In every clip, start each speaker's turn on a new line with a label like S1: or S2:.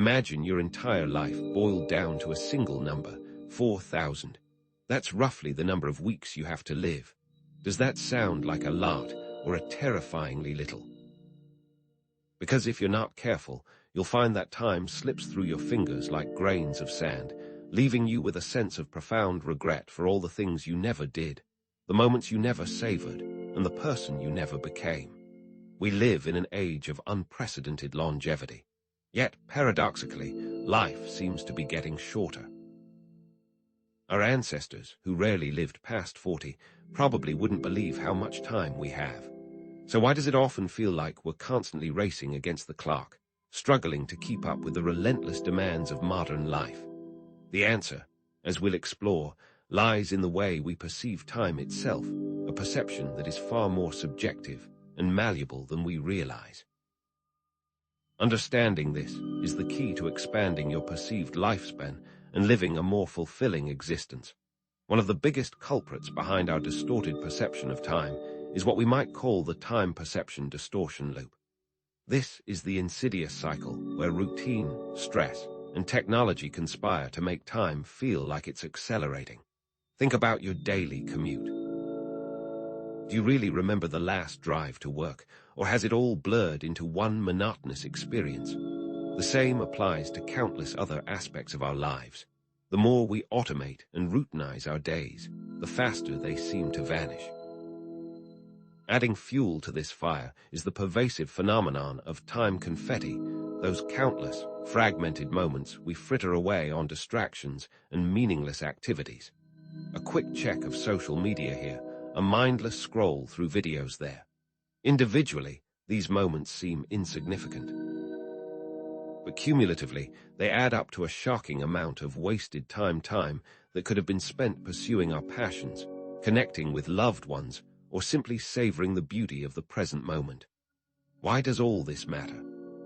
S1: Imagine your entire life boiled down to a single number, 4,000. That's roughly the number of weeks you have to live. Does that sound like a lot or a terrifyingly little? Because if you're not careful, you'll find that time slips through your fingers like grains of sand, leaving you with a sense of profound regret for all the things you never did, the moments you never savored, and the person you never became. We live in an age of unprecedented longevity. Yet, paradoxically, life seems to be getting shorter. Our ancestors, who rarely lived past 40, probably wouldn't believe how much time we have. So why does it often feel like we're constantly racing against the clock, struggling to keep up with the relentless demands of modern life? The answer, as we'll explore, lies in the way we perceive time itself, a perception that is far more subjective and malleable than we realize. Understanding this is the key to expanding your perceived lifespan and living a more fulfilling existence. One of the biggest culprits behind our distorted perception of time is what we might call the time perception distortion loop. This is the insidious cycle where routine, stress, and technology conspire to make time feel like it's accelerating. Think about your daily commute. Do you really remember the last drive to work, or has it all blurred into one monotonous experience? The same applies to countless other aspects of our lives. The more we automate and routinize our days, the faster they seem to vanish. Adding fuel to this fire is the pervasive phenomenon of time confetti, those countless, fragmented moments we fritter away on distractions and meaningless activities. A quick check of social media here, a mindless scroll through videos there. Individually, these moments seem insignificant. But cumulatively, they add up to a shocking amount of wasted time that could have been spent pursuing our passions, connecting with loved ones, or simply savoring the beauty of the present moment. Why does all this matter?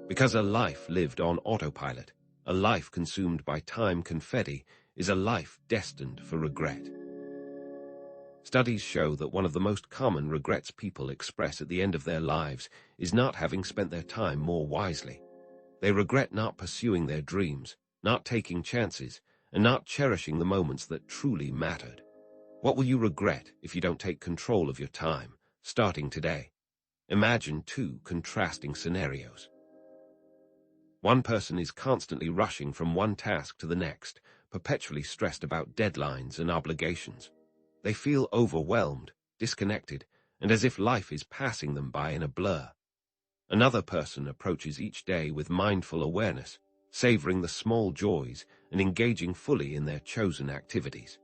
S1: Because a life lived on autopilot, a life consumed by time confetti, is a life destined for regret. Studies show that one of the most common regrets people express at the end of their lives is not having spent their time more wisely. They regret not pursuing their dreams, not taking chances, and not cherishing the moments that truly mattered. What will you regret if you don't take control of your time, starting today? Imagine two contrasting scenarios. One person is constantly rushing from one task to the next, perpetually stressed about deadlines and obligations. They feel overwhelmed, disconnected, and as if life is passing them by in a blur. Another person approaches each day with mindful awareness, savoring the small joys and engaging fully in their chosen activities.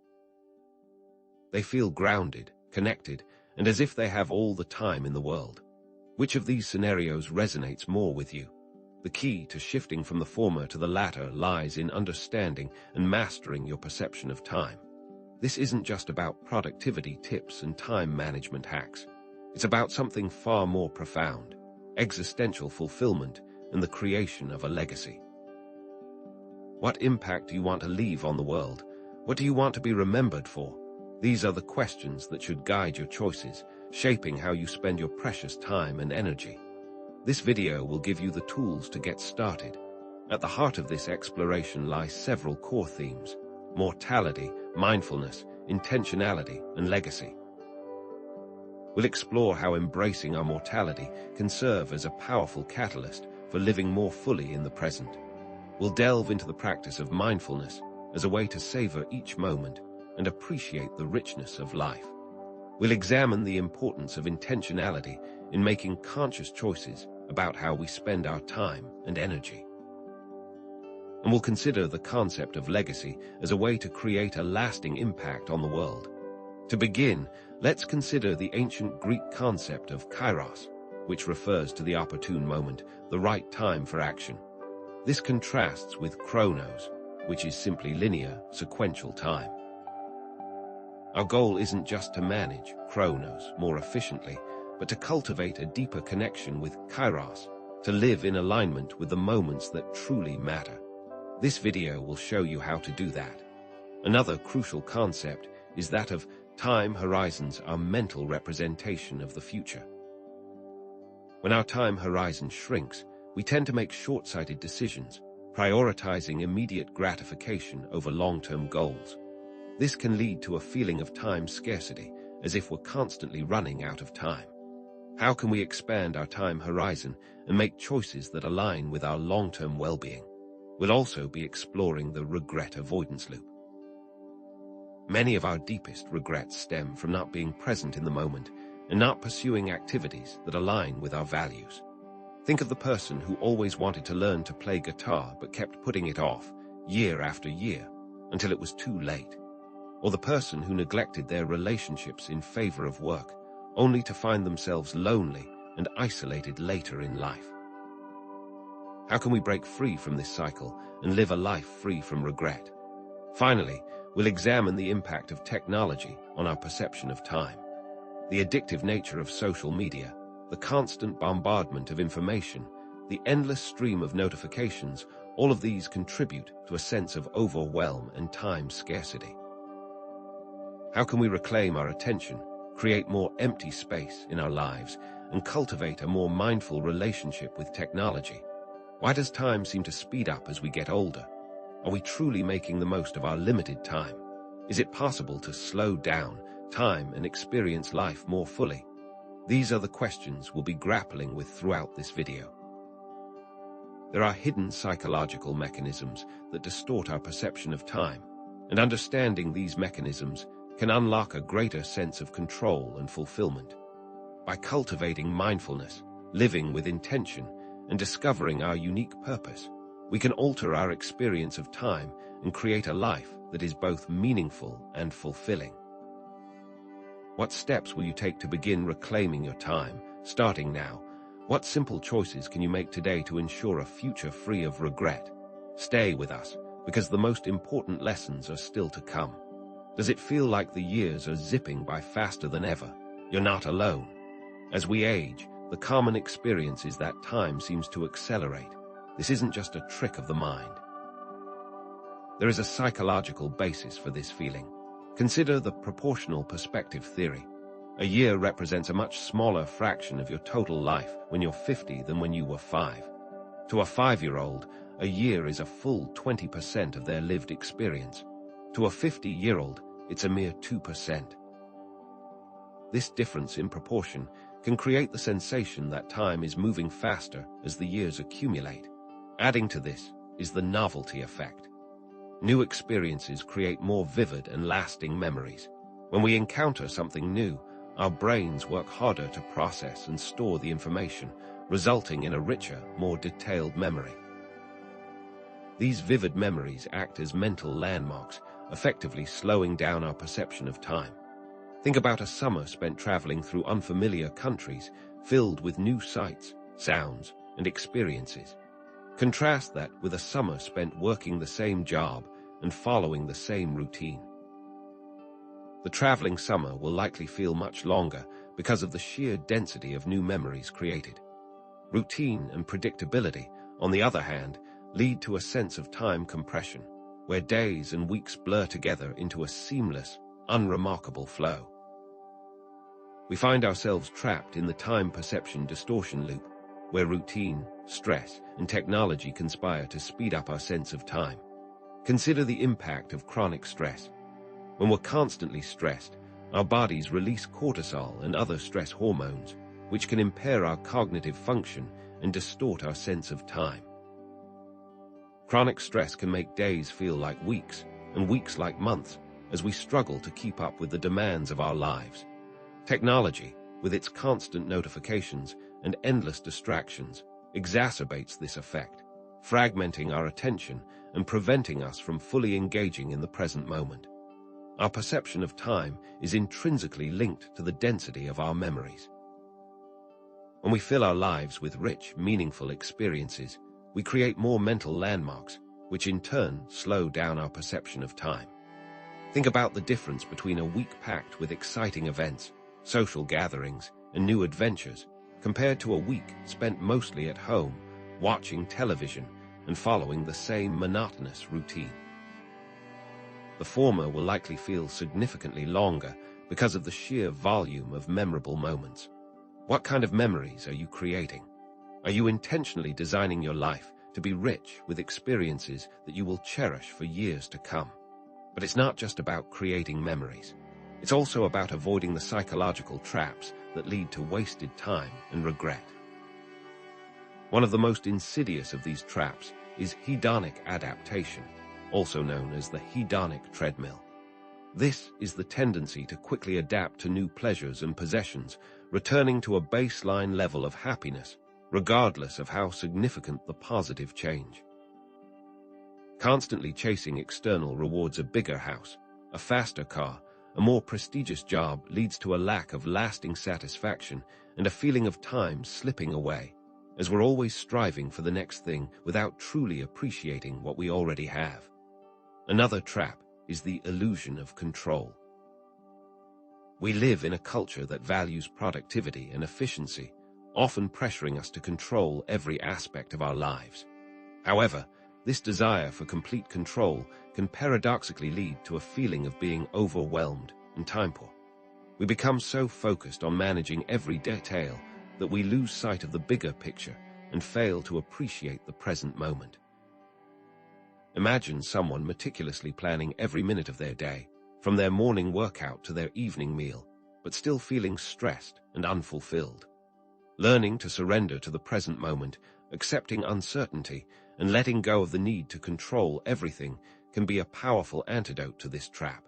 S1: They feel grounded, connected, and as if they have all the time in the world. Which of these scenarios resonates more with you? The key to shifting from the former to the latter lies in understanding and mastering your perception of time. This isn't just about productivity tips and time management hacks. It's about something far more profound: existential fulfillment and the creation of a legacy. What impact do you want to leave on the world? What do you want to be remembered for? These are the questions that should guide your choices, shaping how you spend your precious time and energy. This video will give you the tools to get started. At the heart of this exploration lie several core themes: mortality, mindfulness, intentionality, and legacy. We'll explore how embracing our mortality can serve as a powerful catalyst for living more fully in the present. We'll delve into the practice of mindfulness as a way to savor each moment and appreciate the richness of life. We'll examine the importance of intentionality in making conscious choices about how we spend our time and energy. And we'll consider the concept of legacy as a way to create a lasting impact on the world. To begin, let's consider the ancient Greek concept of kairos, which refers to the opportune moment, the right time for action. This contrasts with chronos, which is simply linear, sequential time. Our goal isn't just to manage chronos more efficiently, but to cultivate a deeper connection with kairos, to live in alignment with the moments that truly matter. This video will show you how to do that. Another crucial concept is that of time horizons, our mental representation of the future. When our time horizon shrinks, we tend to make short-sighted decisions, prioritizing immediate gratification over long-term goals. This can lead to a feeling of time scarcity, as if we're constantly running out of time. How can we expand our time horizon and make choices that align with our long-term well-being? We'll also be exploring the regret avoidance loop. Many of our deepest regrets stem from not being present in the moment and not pursuing activities that align with our values. Think of the person who always wanted to learn to play guitar but kept putting it off year after year until it was too late. Or the person who neglected their relationships in favor of work, only to find themselves lonely and isolated later in life. How can we break free from this cycle and live a life free from regret? Finally, we'll examine the impact of technology on our perception of time. The addictive nature of social media, the constant bombardment of information, the endless stream of notifications, all of these contribute to a sense of overwhelm and time scarcity. How can we reclaim our attention, create more empty space in our lives, and cultivate a more mindful relationship with technology? Why does time seem to speed up as we get older? Are we truly making the most of our limited time? Is it possible to slow down time and experience life more fully? These are the questions we'll be grappling with throughout this video. There are hidden psychological mechanisms that distort our perception of time, and understanding these mechanisms can unlock a greater sense of control and fulfillment. By cultivating mindfulness, living with intention, and discovering our unique purpose, we can alter our experience of time and create a life that is both meaningful and fulfilling. What steps will you take to begin reclaiming your time, starting now? What simple choices can you make today to ensure a future free of regret? Stay with us, because the most important lessons are still to come. Does it feel like the years are zipping by faster than ever? You're not alone. As we age, the common experience is that time seems to accelerate. This isn't just a trick of the mind. There is a psychological basis for this feeling. Consider the proportional perspective theory. A year represents a much smaller fraction of your total life when you're 50 than when you were 5. To a 5-year-old, a year is a full 20% of their lived experience. To a 50-year-old, it's a mere 2%. This difference in proportion can create the sensation that time is moving faster as the years accumulate. Adding to this is the novelty effect. New experiences create more vivid and lasting memories. When we encounter something new, our brains work harder to process and store the information, resulting in a richer, more detailed memory. These vivid memories act as mental landmarks, effectively slowing down our perception of time. Think about a summer spent traveling through unfamiliar countries, filled with new sights, sounds, and experiences. Contrast that with a summer spent working the same job and following the same routine. The traveling summer will likely feel much longer because of the sheer density of new memories created. Routine and predictability, on the other hand, lead to a sense of time compression, where days and weeks blur together into a seamless, unremarkable flow. We find ourselves trapped in the time perception distortion loop, where routine, stress, and technology conspire to speed up our sense of time. Consider the impact of chronic stress. When we're constantly stressed, our bodies release cortisol and other stress hormones, which can impair our cognitive function and distort our sense of time. Chronic stress can make days feel like weeks, and weeks like months, as we struggle to keep up with the demands of our lives. Technology, with its constant notifications and endless distractions, exacerbates this effect, fragmenting our attention and preventing us from fully engaging in the present moment. Our perception of time is intrinsically linked to the density of our memories. When we fill our lives with rich, meaningful experiences, we create more mental landmarks, which in turn slow down our perception of time. Think about the difference between a week packed with exciting events, social gatherings, and new adventures, compared to a week spent mostly at home, watching television and following the same monotonous routine. The former will likely feel significantly longer because of the sheer volume of memorable moments. What kind of memories are you creating? Are you intentionally designing your life to be rich with experiences that you will cherish for years to come. But it's not just about creating memories. It's also about avoiding the psychological traps that lead to wasted time and regret. One of the most insidious of these traps is hedonic adaptation, also known as the hedonic treadmill. This is the tendency to quickly adapt to new pleasures and possessions, returning to a baseline level of happiness, regardless of how significant the positive change. Constantly chasing external rewards, a bigger house, a faster car, a more prestigious job, leads to a lack of lasting satisfaction and a feeling of time slipping away, as we're always striving for the next thing without truly appreciating what we already have. Another trap is the illusion of control. We live in a culture that values productivity and efficiency, often pressuring us to control every aspect of our lives. However, this desire for complete control can paradoxically lead to a feeling of being overwhelmed and time-poor. We become so focused on managing every detail that we lose sight of the bigger picture and fail to appreciate the present moment. Imagine someone meticulously planning every minute of their day, from their morning workout to their evening meal, but still feeling stressed and unfulfilled. Learning to surrender to the present moment, accepting uncertainty, and letting go of the need to control everything can be a powerful antidote to this trap.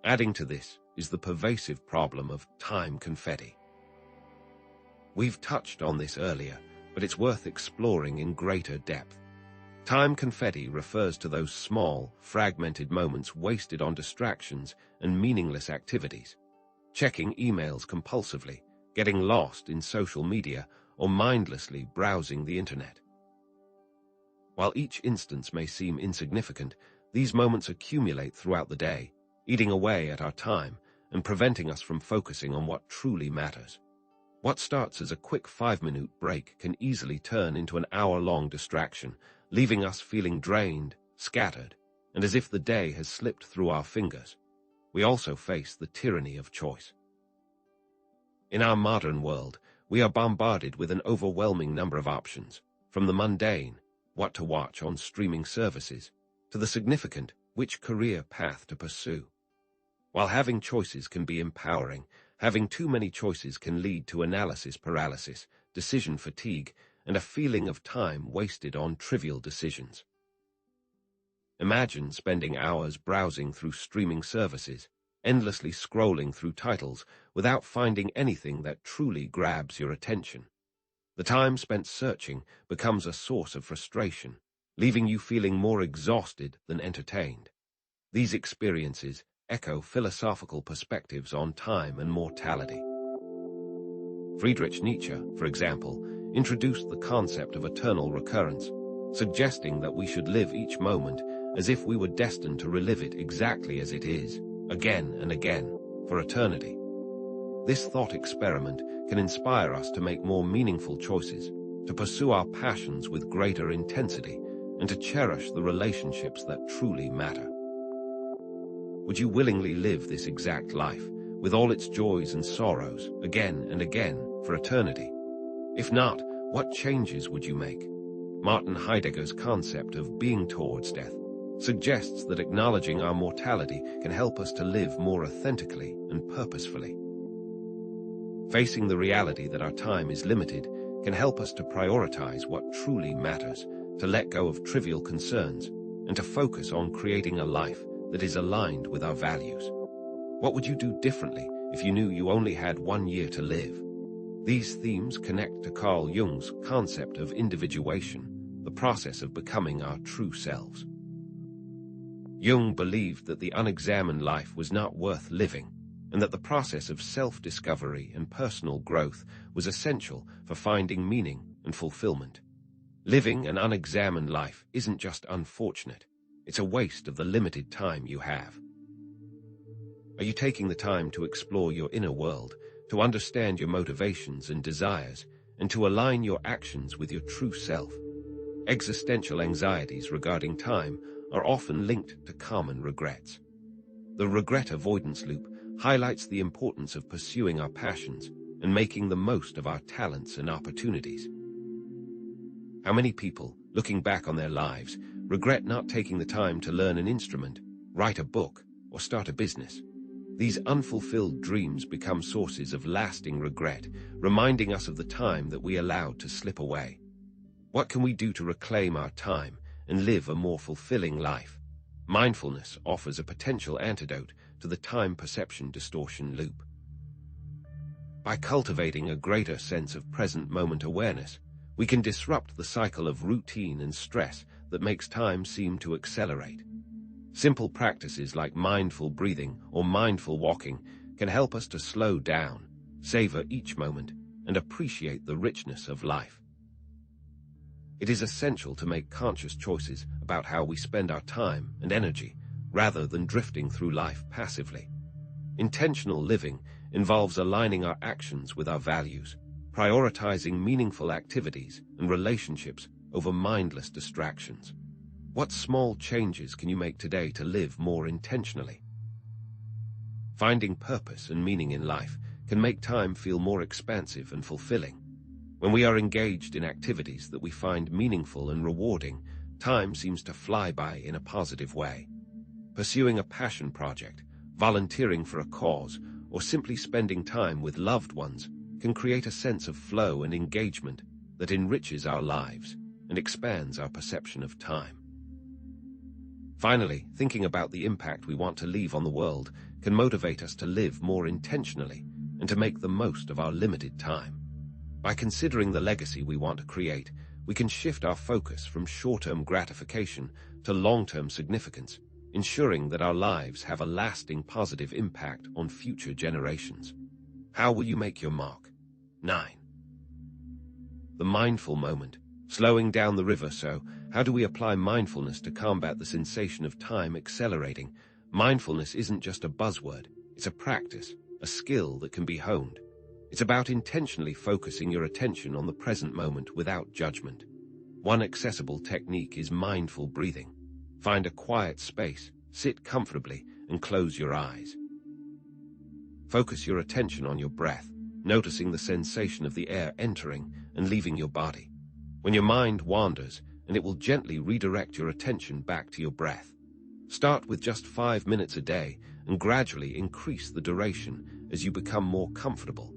S1: Adding to this is the pervasive problem of time confetti. We've touched on this earlier, but it's worth exploring in greater depth. Time confetti refers to those small, fragmented moments wasted on distractions and meaningless activities. Checking emails compulsively, getting lost in social media, or mindlessly browsing the internet. While each instance may seem insignificant, these moments accumulate throughout the day, eating away at our time and preventing us from focusing on what truly matters. What starts as a quick 5-minute break can easily turn into an hour-long distraction, leaving us feeling drained, scattered, and as if the day has slipped through our fingers. We also face the tyranny of choice. In our modern world, we are bombarded with an overwhelming number of options, from the mundane, what to watch on streaming services, to the significant, which career path to pursue. While having choices can be empowering, having too many choices can lead to analysis paralysis, decision fatigue, and a feeling of time wasted on trivial decisions. Imagine spending hours browsing through streaming services, endlessly scrolling through titles without finding anything that truly grabs your attention. The time spent searching becomes a source of frustration, leaving you feeling more exhausted than entertained. These experiences echo philosophical perspectives on time and mortality. Friedrich Nietzsche, for example, introduced the concept of eternal recurrence, suggesting that we should live each moment as if we were destined to relive it exactly as it is, again and again, for eternity. This thought experiment can inspire us to make more meaningful choices, to pursue our passions with greater intensity, and to cherish the relationships that truly matter. Would you willingly live this exact life, with all its joys and sorrows, again and again, for eternity? If not, what changes would you make? Martin Heidegger's concept of being towards death suggests that acknowledging our mortality can help us to live more authentically and purposefully. Facing the reality that our time is limited can help us to prioritize what truly matters, to let go of trivial concerns, and to focus on creating a life that is aligned with our values. What would you do differently if you knew you only had 1 year to live? These themes connect to Carl Jung's concept of individuation, the process of becoming our true selves. Jung believed that the unexamined life was not worth living, and that the process of self-discovery and personal growth was essential for finding meaning and fulfillment. Living an unexamined life isn't just unfortunate, it's a waste of the limited time you have. Are you taking the time to explore your inner world, to understand your motivations and desires, and to align your actions with your true self? Existential anxieties regarding time are often linked to common regrets. The regret avoidance loop highlights the importance of pursuing our passions and making the most of our talents and opportunities. How many people looking back on their lives, regret not taking the time to learn an instrument, write a book, or start a business. These unfulfilled dreams become sources of lasting regret, reminding us of the time that we allowed to slip away. What can we do to reclaim our time and live a more fulfilling life? Mindfulness offers a potential antidote to the time perception distortion loop. By cultivating a greater sense of present moment awareness, we can disrupt the cycle of routine and stress that makes time seem to accelerate. Simple practices like mindful breathing or mindful walking can help us to slow down, savor each moment, and appreciate the richness of life. It is essential to make conscious choices about how we spend our time and energy, rather than drifting through life passively. Intentional living involves aligning our actions with our values, prioritizing meaningful activities and relationships over mindless distractions. What small changes can you make today to live more intentionally? Finding purpose and meaning in life can make time feel more expansive and fulfilling. When we are engaged in activities that we find meaningful and rewarding, time seems to fly by in a positive way. Pursuing a passion project, volunteering for a cause, or simply spending time with loved ones can create a sense of flow and engagement that enriches our lives and expands our perception of time. Finally, thinking about the impact we want to leave on the world can motivate us to live more intentionally and to make the most of our limited time. By considering the legacy we want to create, we can shift our focus from short-term gratification to long-term significance, ensuring that our lives have a lasting positive impact on future generations. How will you make your mark? 9. The mindful moment. Slowing down the river. So, how do we apply mindfulness to combat the sensation of time accelerating? Mindfulness isn't just a buzzword, it's a practice, a skill that can be honed. It's about intentionally focusing your attention on the present moment without judgment. One accessible technique is mindful breathing. Find a quiet space, sit comfortably, and close your eyes. Focus your attention on your breath, noticing the sensation of the air entering and leaving your body. When your mind wanders, and it will gently redirect your attention back to your breath. Start with just 5 minutes a day and gradually increase the duration as you become more comfortable.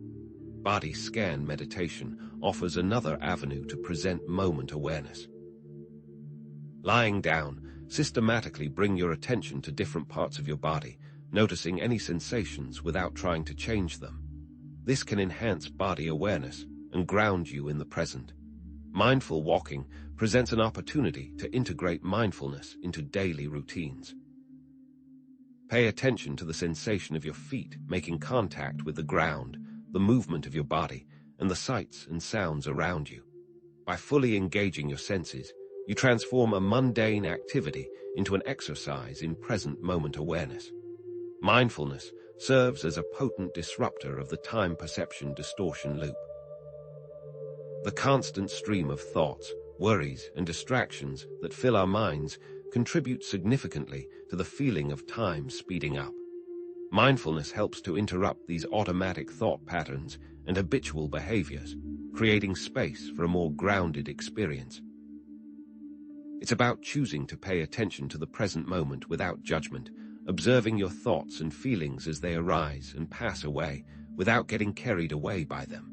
S1: Body scan meditation offers another avenue to present moment awareness. Lying down, systematically bring your attention to different parts of your body, noticing any sensations without trying to change them. This can enhance body awareness and ground you in the present. Mindful walking presents an opportunity to integrate mindfulness into daily routines. Pay attention to the sensation of your feet making contact with the ground, the movement of your body, and the sights and sounds around you. By fully engaging your senses, you transform a mundane activity into an exercise in present moment awareness. Mindfulness serves as a potent disruptor of the time perception distortion loop. The constant stream of thoughts, worries, and distractions that fill our minds contribute significantly to the feeling of time speeding up. Mindfulness helps to interrupt these automatic thought patterns and habitual behaviors, creating space for a more grounded experience. It's about choosing to pay attention to the present moment without judgment, observing your thoughts and feelings as they arise and pass away without getting carried away by them.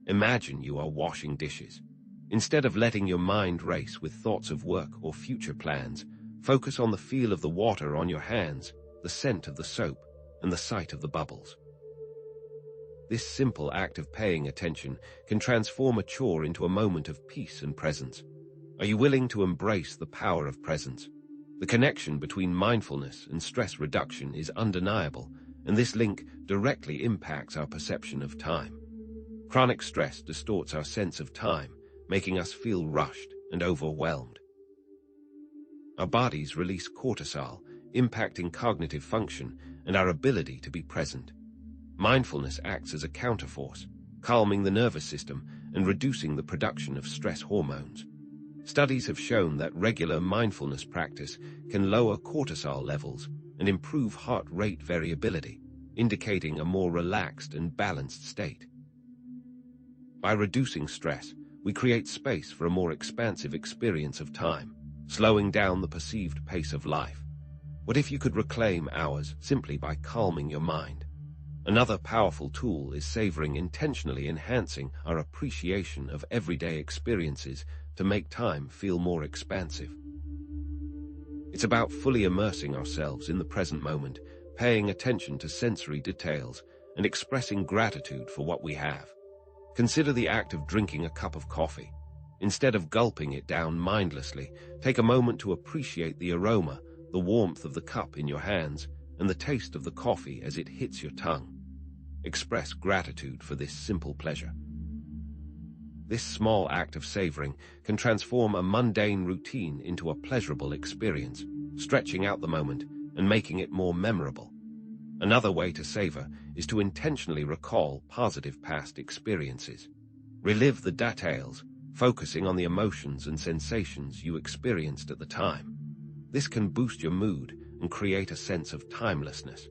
S1: Imagine you are washing dishes. Instead of letting your mind race with thoughts of work or future plans, focus on the feel of the water on your hands, the scent of the soap, and the sight of the bubbles. This simple act of paying attention can transform a chore into a moment of peace and presence. Are you willing to embrace the power of presence? The connection between mindfulness and stress reduction is undeniable, and this link directly impacts our perception of time. Chronic stress distorts our sense of time, making us feel rushed and overwhelmed. Our bodies release cortisol, impacting cognitive function and our ability to be present. Mindfulness acts as a counterforce, calming the nervous system and reducing the production of stress hormones. Studies have shown that regular mindfulness practice can lower cortisol levels and improve heart rate variability, indicating a more relaxed and balanced state. By reducing stress, we create space for a more expansive experience of time, slowing down the perceived pace of life. What if you could reclaim hours simply by calming your mind? Another powerful tool is savoring, intentionally enhancing our appreciation of everyday experiences to make time feel more expansive. It's about fully immersing ourselves in the present moment, paying attention to sensory details, and expressing gratitude for what we have. Consider the act of drinking a cup of coffee. Instead of gulping it down mindlessly, take a moment to appreciate the aroma, the warmth of the cup in your hands, and the taste of the coffee as it hits your tongue. Express gratitude for this simple pleasure. This small act of savoring can transform a mundane routine into a pleasurable experience, stretching out the moment and making it more memorable. Another way to savor is to intentionally recall positive past experiences. Relive the details, focusing on the emotions and sensations you experienced at the time. This can boost your mood and create a sense of timelessness.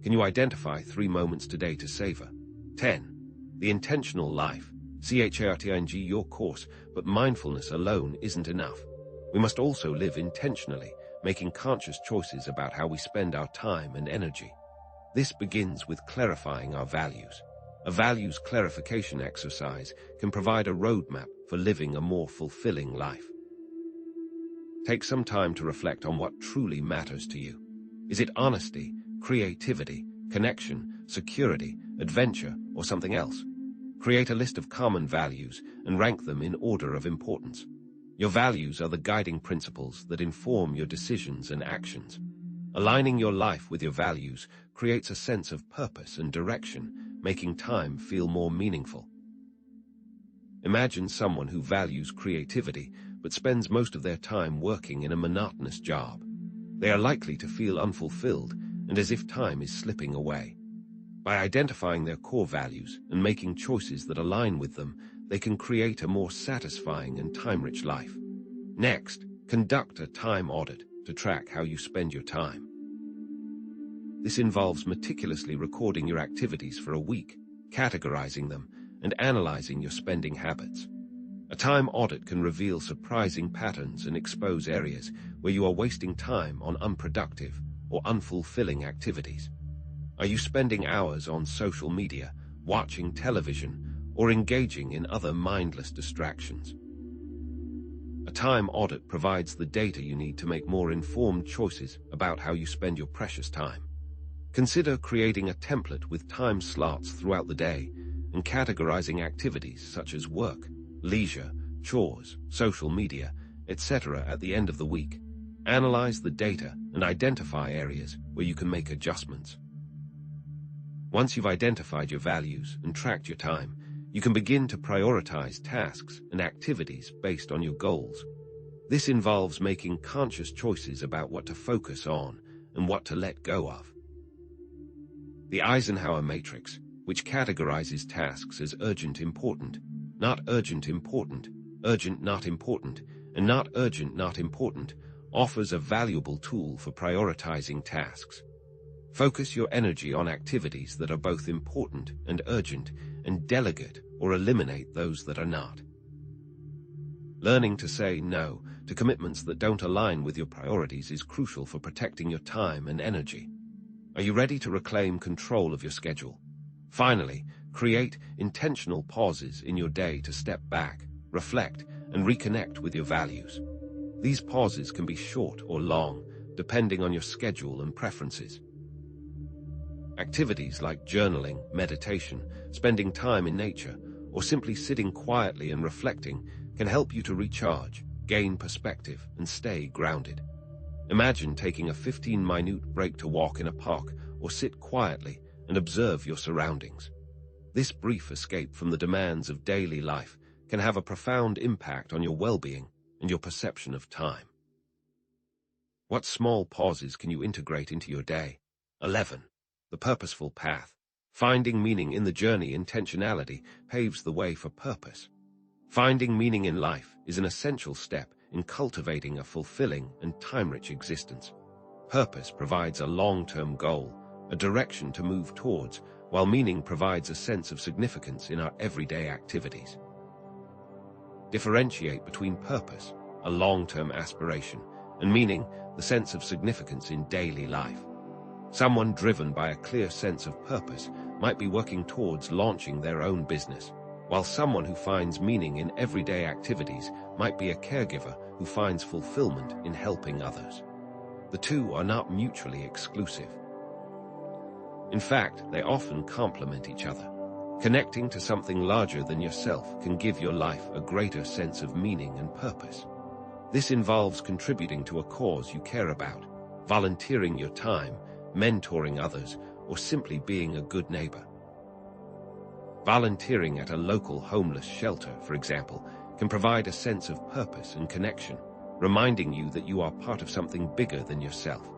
S1: Can you identify 3 moments today to savor? 10. The intentional life. CHARTING your course, but mindfulness alone isn't enough. We must also live intentionally, making conscious choices about how we spend our time and energy. This begins with clarifying our values. A values clarification exercise can provide a roadmap for living a more fulfilling life. Take some time to reflect on what truly matters to you. Is it honesty, creativity, connection, security, adventure, or something else? Create a list of common values and rank them in order of importance. Your values are the guiding principles that inform your decisions and actions. Aligning your life with your values creates a sense of purpose and direction, making time feel more meaningful. Imagine someone who values creativity but spends most of their time working in a monotonous job. They are likely to feel unfulfilled and as if time is slipping away. By identifying their core values and making choices that align with them, they can create a more satisfying and time-rich life. Next, conduct a time audit to track how you spend your time. This involves meticulously recording your activities for a week, categorizing them, and analyzing your spending habits. A time audit can reveal surprising patterns and expose areas where you are wasting time on unproductive or unfulfilling activities. Are you spending hours on social media, watching television, or engaging in other mindless distractions? A time audit provides the data you need to make more informed choices about how you spend your precious time. Consider creating a template with time slots throughout the day and categorizing activities such as work, leisure, chores, social media, etc. at the end of the week. Analyze the data and identify areas where you can make adjustments. Once you've identified your values and tracked your time, you can begin to prioritize tasks and activities based on your goals. This involves making conscious choices about what to focus on and what to let go of. The Eisenhower matrix, which categorizes tasks as urgent important, not urgent important, urgent not important, and not urgent not important, offers a valuable tool for prioritizing tasks. Focus your energy on activities that are both important and urgent, and delegate or eliminate those that are not. Learning to say no to commitments that don't align with your priorities is crucial for protecting your time and energy. Are you ready to reclaim control of your schedule? Finally, create intentional pauses in your day to step back, reflect, and reconnect with your values. These pauses can be short or long, depending on your schedule and preferences. Activities like journaling, meditation, spending time in nature, or simply sitting quietly and reflecting can help you to recharge, gain perspective, and stay grounded. Imagine taking a 15-minute break to walk in a park or sit quietly and observe your surroundings. This brief escape from the demands of daily life can have a profound impact on your well-being and your perception of time. What small pauses can you integrate into your day? 11. The purposeful path. Finding meaning in the journey. Intentionality paves the way for purpose. Finding meaning in life is an essential step in cultivating a fulfilling and time-rich existence. Purpose provides a long-term goal, a direction to move towards, while meaning provides a sense of significance in our everyday activities. Differentiate between purpose, a long-term aspiration, and meaning, the sense of significance in daily life. Someone driven by a clear sense of purpose might be working towards launching their own business, while someone who finds meaning in everyday activities might be a caregiver who finds fulfillment in helping others. The two are not mutually exclusive. In fact, they often complement each other. Connecting to something larger than yourself can give your life a greater sense of meaning and purpose. This involves contributing to a cause you care about, volunteering your time, mentoring others, or simply being a good neighbor. Volunteering at a local homeless shelter, for example, can provide a sense of purpose and connection, reminding you that you are part of something bigger than yourself.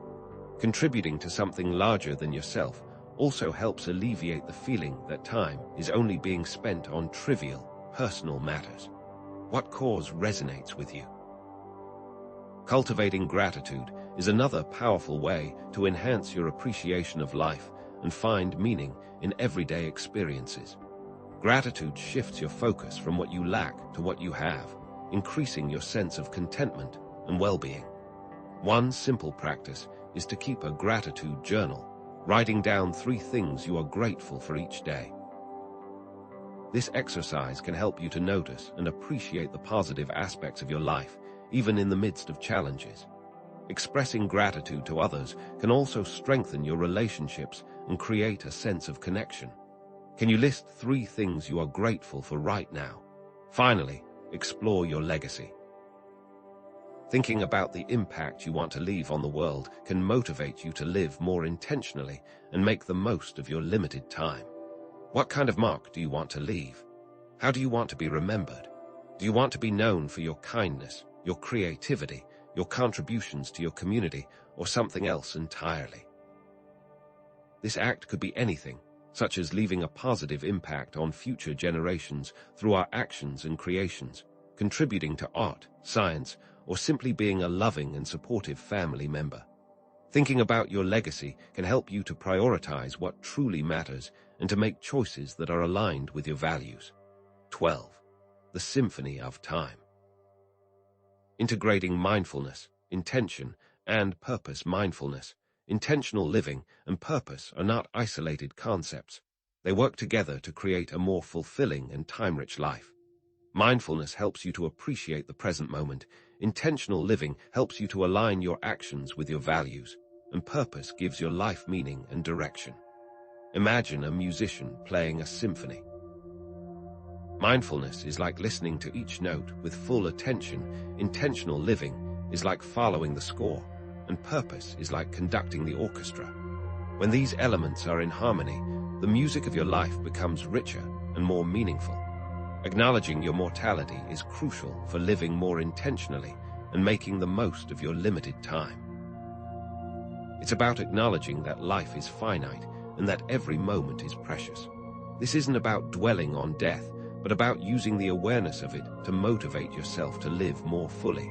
S1: Contributing to something larger than yourself also helps alleviate the feeling that time is only being spent on trivial, personal matters. What cause resonates with you? Cultivating gratitude is another powerful way to enhance your appreciation of life and find meaning in everyday experiences. Gratitude shifts your focus from what you lack to what you have, increasing your sense of contentment and well-being. One simple practice is to keep a gratitude journal, writing down 3 things you are grateful for each day. This exercise can help you to notice and appreciate the positive aspects of your life, even in the midst of challenges. Expressing gratitude to others can also strengthen your relationships and create a sense of connection. Can you list 3 things you are grateful for right now? Finally, explore your legacy. Thinking about the impact you want to leave on the world can motivate you to live more intentionally and make the most of your limited time. What kind of mark do you want to leave? How do you want to be remembered? Do you want to be known for your kindness, your creativity, your contributions to your community, or something else entirely? This act could be anything, such as leaving a positive impact on future generations through our actions and creations, contributing to art, science, or simply being a loving and supportive family member. Thinking about your legacy can help you to prioritize what truly matters and to make choices that are aligned with your values. 12. The Symphony of Time. Integrating mindfulness, intention, and purpose. Mindfulness, intentional living, and purpose are not isolated concepts. They work together to create a more fulfilling and time-rich life. Mindfulness helps you to appreciate the present moment. Intentional living helps you to align your actions with your values, and purpose gives your life meaning and direction. Imagine a musician playing a symphony. Mindfulness is like listening to each note with full attention. Intentional living is like following the score, and purpose is like conducting the orchestra. When these elements are in harmony, the music of your life becomes richer and more meaningful. Acknowledging your mortality is crucial for living more intentionally and making the most of your limited time. It's about acknowledging that life is finite and that every moment is precious. This isn't about dwelling on death, but about using the awareness of it to motivate yourself to live more fully.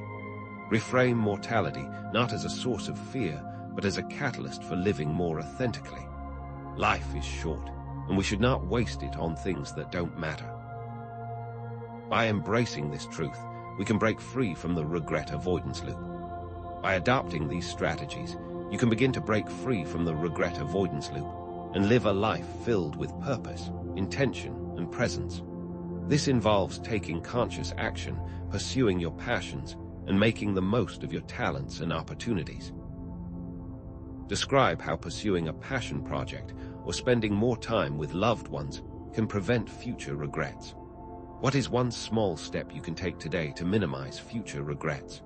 S1: Reframe mortality not as a source of fear, but as a catalyst for living more authentically. Life is short, and we should not waste it on things that don't matter. By embracing this truth, we can break free from the regret avoidance loop. By adopting these strategies, you can begin to break free from the regret avoidance loop and live a life filled with purpose, intention, and presence. This involves taking conscious action, pursuing your passions, and making the most of your talents and opportunities. Describe how pursuing a passion project or spending more time with loved ones can prevent future regrets. What is one small step you can take today to minimize future regrets?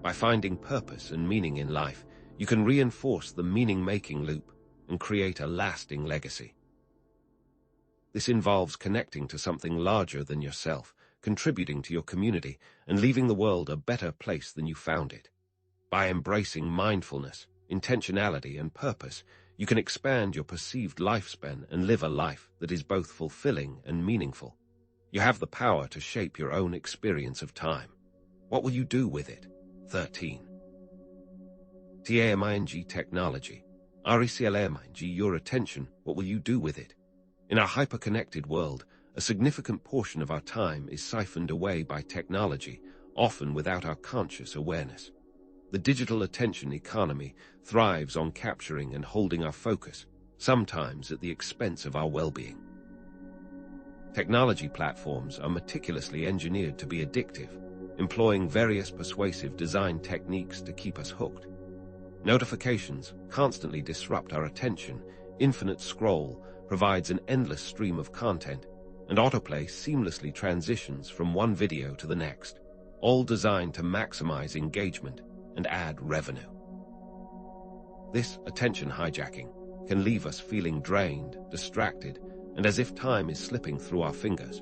S1: By finding purpose and meaning in life, you can reinforce the meaning-making loop and create a lasting legacy. This involves connecting to something larger than yourself, contributing to your community, and leaving the world a better place than you found it. By embracing mindfulness, intentionality, and purpose, you can expand your perceived lifespan and live a life that is both fulfilling and meaningful. You have the power to shape your own experience of time. What will you do with it? 13. TAMING technology. RECLMING your attention. What will you do with it? In our hyper-connected world, a significant portion of our time is siphoned away by technology, often without our conscious awareness. The digital attention economy thrives on capturing and holding our focus, sometimes at the expense of our well-being. Technology platforms are meticulously engineered to be addictive, employing various persuasive design techniques to keep us hooked. Notifications constantly disrupt our attention, infinite scroll provides an endless stream of content, and autoplay seamlessly transitions from one video to the next, all designed to maximize engagement and add revenue. This attention hijacking can leave us feeling drained, distracted, and as if time is slipping through our fingers.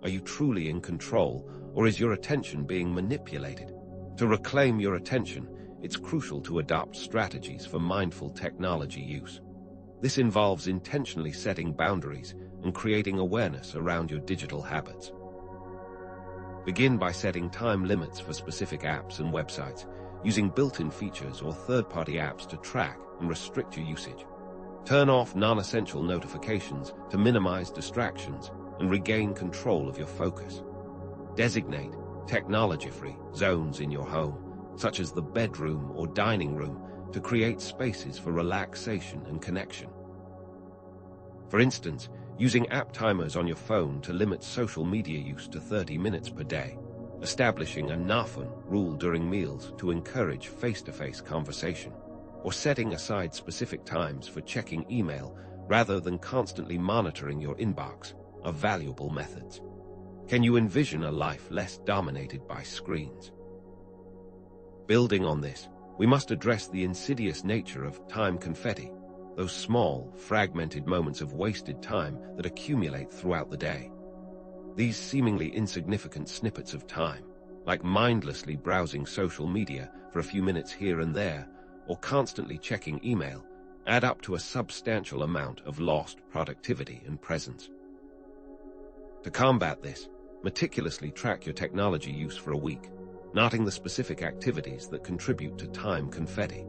S1: Are you truly in control, or is your attention being manipulated? To reclaim your attention, it's crucial to adopt strategies for mindful technology use. This involves intentionally setting boundaries and creating awareness around your digital habits. Begin by setting time limits for specific apps and websites, using built-in features or third-party apps to track and restrict your usage. Turn off non-essential notifications to minimize distractions and regain control of your focus. Designate technology-free zones in your home, such as the bedroom or dining room, to create spaces for relaxation and connection. For instance, using app timers on your phone to limit social media use to 30 minutes per day, establishing a Nafun rule during meals to encourage face-to-face conversation, or setting aside specific times for checking email rather than constantly monitoring your inbox are valuable methods. Can you envision a life less dominated by screens? Building on this, we must address the insidious nature of time confetti, those small, fragmented moments of wasted time that accumulate throughout the day. These seemingly insignificant snippets of time, like mindlessly browsing social media for a few minutes here and there, or constantly checking email, add up to a substantial amount of lost productivity and presence. To combat this, meticulously track your technology use for a week, noting the specific activities that contribute to time confetti.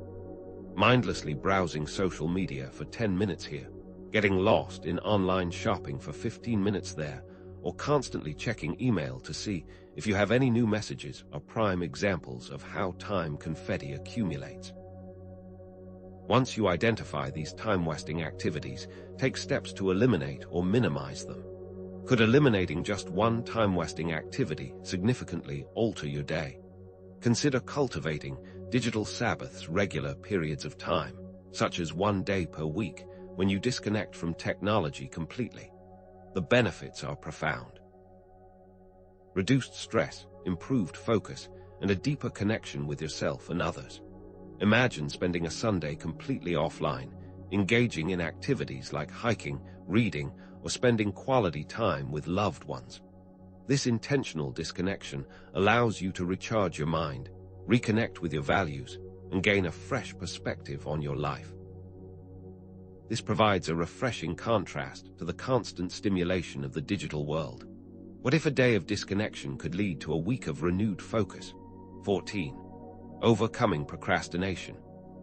S1: Mindlessly browsing social media for 10 minutes here, getting lost in online shopping for 15 minutes there, or constantly checking email to see if you have any new messages are prime examples of how time confetti accumulates. Once you identify these time-wasting activities, take steps to eliminate or minimize them. Could eliminating just one time-wasting activity significantly alter your day? Consider cultivating digital Sabbaths, regular periods of time, such as 1 day per week, when you disconnect from technology completely. The benefits are profound. Reduced stress, improved focus, and a deeper connection with yourself and others. Imagine spending a Sunday completely offline, engaging in activities like hiking, reading, or spending quality time with loved ones. This intentional disconnection allows you to recharge your mind, reconnect with your values, and gain a fresh perspective on your life. This provides a refreshing contrast to the constant stimulation of the digital world. What if a day of disconnection could lead to a week of renewed focus? 14. Overcoming procrastination.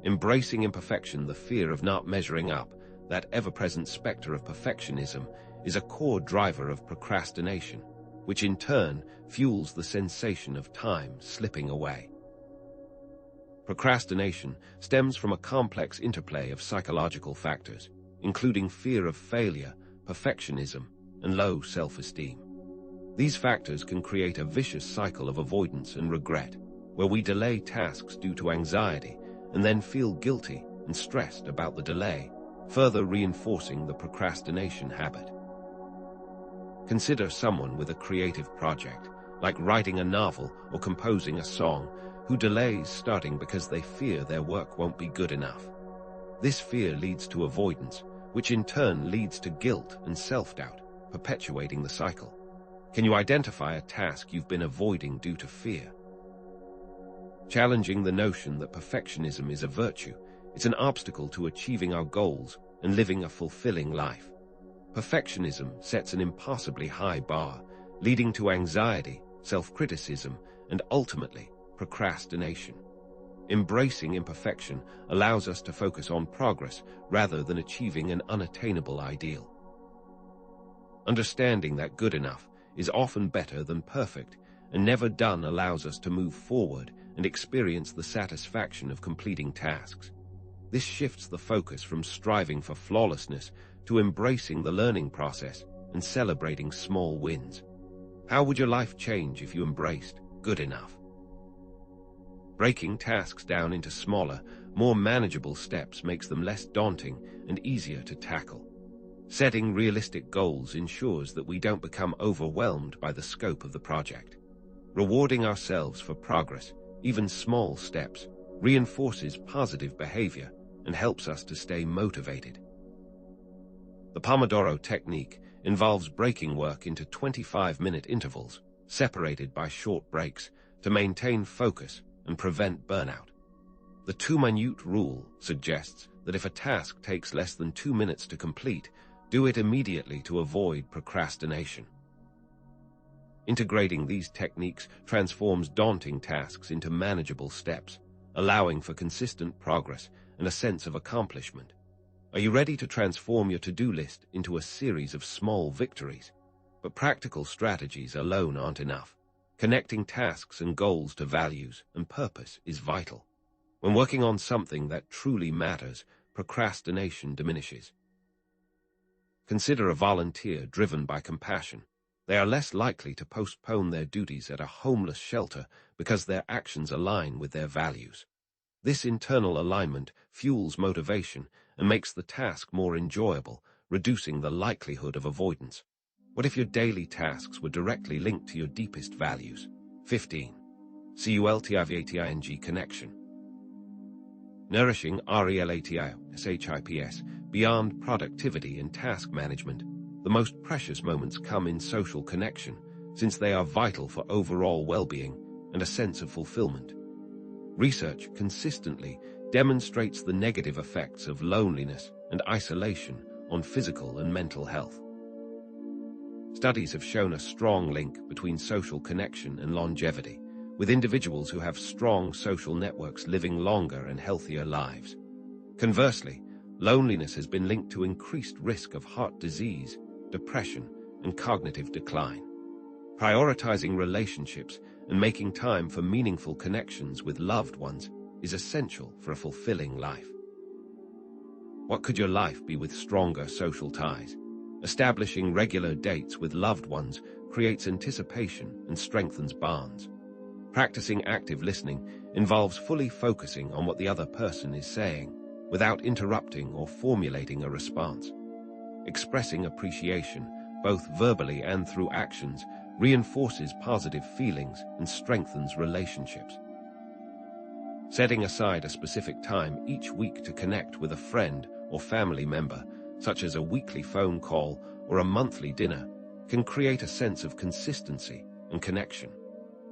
S1: Embracing imperfection, the fear of not measuring up, that ever-present specter of perfectionism, is a core driver of procrastination, which in turn fuels the sensation of time slipping away. Procrastination stems from a complex interplay of psychological factors, including fear of failure, perfectionism, and low self-esteem. These factors can create a vicious cycle of avoidance and regret, where we delay tasks due to anxiety and then feel guilty and stressed about the delay, further reinforcing the procrastination habit. Consider someone with a creative project, like writing a novel or composing a song, who delays starting because they fear their work won't be good enough. This fear leads to avoidance, which in turn leads to guilt and self-doubt, perpetuating the cycle. Can you identify a task you've been avoiding due to fear? Challenging the notion that perfectionism is a virtue, it's an obstacle to achieving our goals and living a fulfilling life. Perfectionism sets an impossibly high bar, leading to anxiety, self-criticism, and ultimately, procrastination. Embracing imperfection allows us to focus on progress rather than achieving an unattainable ideal. Understanding that good enough is often better than perfect, and never done allows us to move forward and experience the satisfaction of completing tasks. This shifts the focus from striving for flawlessness to embracing the learning process and celebrating small wins. How would your life change if you embraced good enough? Breaking tasks down into smaller, more manageable steps makes them less daunting and easier to tackle. Setting realistic goals ensures that we don't become overwhelmed by the scope of the project. Rewarding ourselves for progress, even small steps, reinforces positive behavior and helps us to stay motivated. The Pomodoro technique involves breaking work into 25-minute intervals, separated by short breaks, to maintain focus and prevent burnout. The 2-minute rule suggests that if a task takes less than 2 minutes to complete, do it immediately to avoid procrastination. Integrating these techniques transforms daunting tasks into manageable steps, allowing for consistent progress and a sense of accomplishment. Are you ready to transform your to-do list into a series of small victories? But practical strategies alone aren't enough. Connecting tasks and goals to values and purpose is vital. When working on something that truly matters, procrastination diminishes. Consider a volunteer driven by compassion. They are less likely to postpone their duties at a homeless shelter because their actions align with their values. This internal alignment fuels motivation and makes the task more enjoyable, reducing the likelihood of avoidance. What if your daily tasks were directly linked to your deepest values? 15. CULTIVATING connection. Nourishing RELATISHIPS beyond productivity and task management, the most precious moments come in social connection, since they are vital for overall well-being and a sense of fulfillment. Research consistently demonstrates the negative effects of loneliness and isolation on physical and mental health. Studies have shown a strong link between social connection and longevity, with individuals who have strong social networks living longer and healthier lives. Conversely, loneliness has been linked to increased risk of heart disease, depression, and cognitive decline. Prioritizing relationships and making time for meaningful connections with loved ones is essential for a fulfilling life. What could your life be with stronger social ties? Establishing regular dates with loved ones creates anticipation and strengthens bonds. Practicing active listening involves fully focusing on what the other person is saying, without interrupting or formulating a response. Expressing appreciation, both verbally and through actions, reinforces positive feelings and strengthens relationships. Setting aside a specific time each week to connect with a friend or family member, such as a weekly phone call or a monthly dinner, can create a sense of consistency and connection.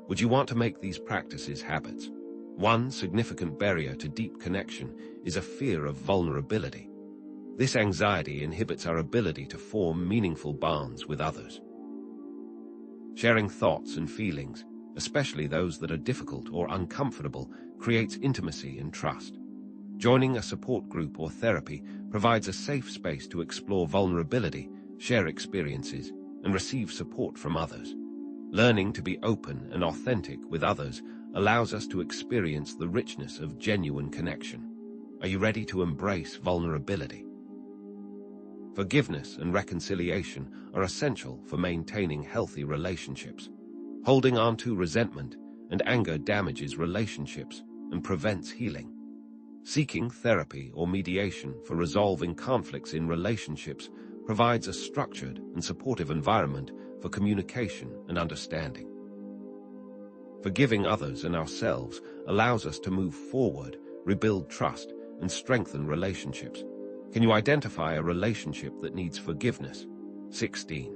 S1: Would you want to make these practices habits? One significant barrier to deep connection is a fear of vulnerability. This anxiety inhibits our ability to form meaningful bonds with others. Sharing thoughts and feelings, especially those that are difficult or uncomfortable, creates intimacy and trust. Joining a support group or therapy provides a safe space to explore vulnerability, share experiences, and receive support from others. Learning to be open and authentic with others allows us to experience the richness of genuine connection. Are you ready to embrace vulnerability? Forgiveness and reconciliation are essential for maintaining healthy relationships. Holding on to resentment and anger damages relationships and prevents healing. Seeking therapy or mediation for resolving conflicts in relationships provides a structured and supportive environment for communication and understanding. Forgiving others and ourselves allows us to move forward, rebuild trust, and strengthen relationships. Can you identify a relationship that needs forgiveness? 16.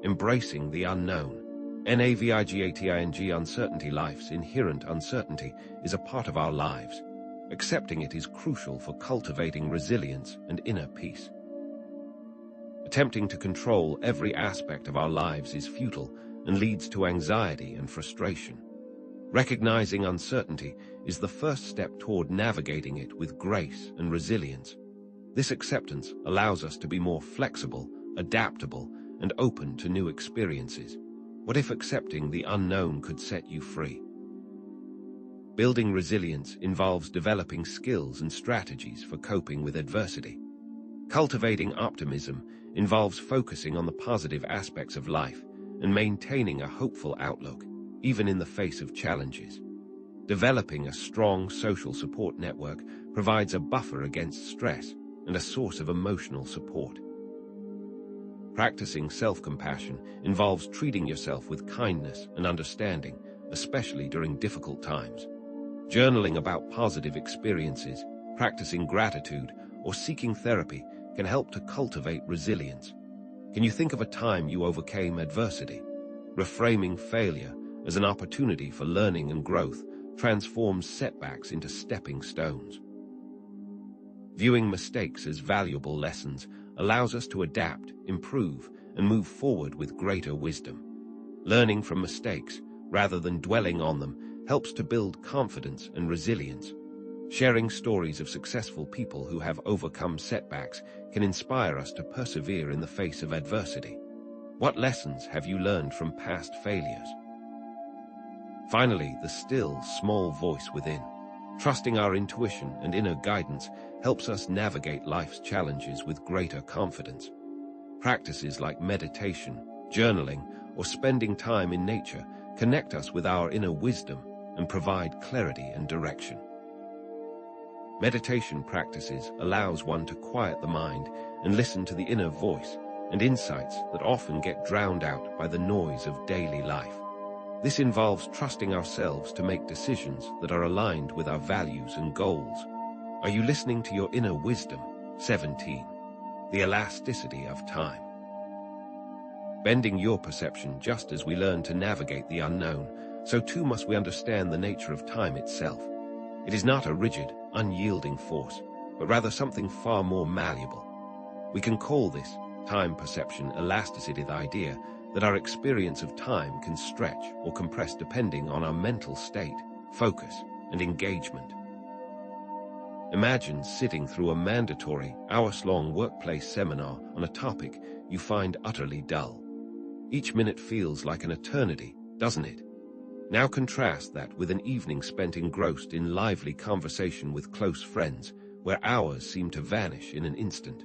S1: Embracing the unknown. NAVIGATING uncertainty. Life's inherent uncertainty is a part of our lives. Accepting it is crucial for cultivating resilience and inner peace. Attempting to control every aspect of our lives is futile and leads to anxiety and frustration. Recognizing uncertainty is the first step toward navigating it with grace and resilience. This acceptance allows us to be more flexible, adaptable, and open to new experiences? What if accepting the unknown could set you free? Building resilience involves developing skills and strategies for coping with adversity. Cultivating optimism involves focusing on the positive aspects of life and maintaining a hopeful outlook, even in the face of challenges. Developing a strong social support network provides a buffer against stress and a source of emotional support. Practicing self-compassion involves treating yourself with kindness and understanding, especially during difficult times. Journaling about positive experiences, practicing gratitude, or seeking therapy can help to cultivate resilience. Can you think of a time you overcame adversity? Reframing failure as an opportunity for learning and growth transforms setbacks into stepping stones. Viewing mistakes as valuable lessons allows us to adapt, improve, and move forward with greater wisdom. Learning from mistakes, rather than dwelling on them, helps to build confidence and resilience. Sharing stories of successful people who have overcome setbacks can inspire us to persevere in the face of adversity. What lessons have you learned from past failures? Finally, the still, small voice within. Trusting our intuition and inner guidance helps us navigate life's challenges with greater confidence. Practices like meditation, journaling, or spending time in nature connect us with our inner wisdom and provide clarity and direction. Meditation practices allows one to quiet the mind and listen to the inner voice and insights that often get drowned out by the noise of daily life. This involves trusting ourselves to make decisions that are aligned with our values and goals. Are you listening to your inner wisdom? 17. The elasticity of time. Bending your perception just as we learn to navigate the unknown, so too must we understand the nature of time itself. It is not a rigid, unyielding force, but rather something far more malleable. We can call this time perception elasticity, the idea that our experience of time can stretch or compress depending on our mental state, focus, and engagement. Imagine sitting through a mandatory, hours-long workplace seminar on a topic you find utterly dull. Each minute feels like an eternity, doesn't it? Now contrast that with an evening spent engrossed in lively conversation with close friends, where hours seem to vanish in an instant.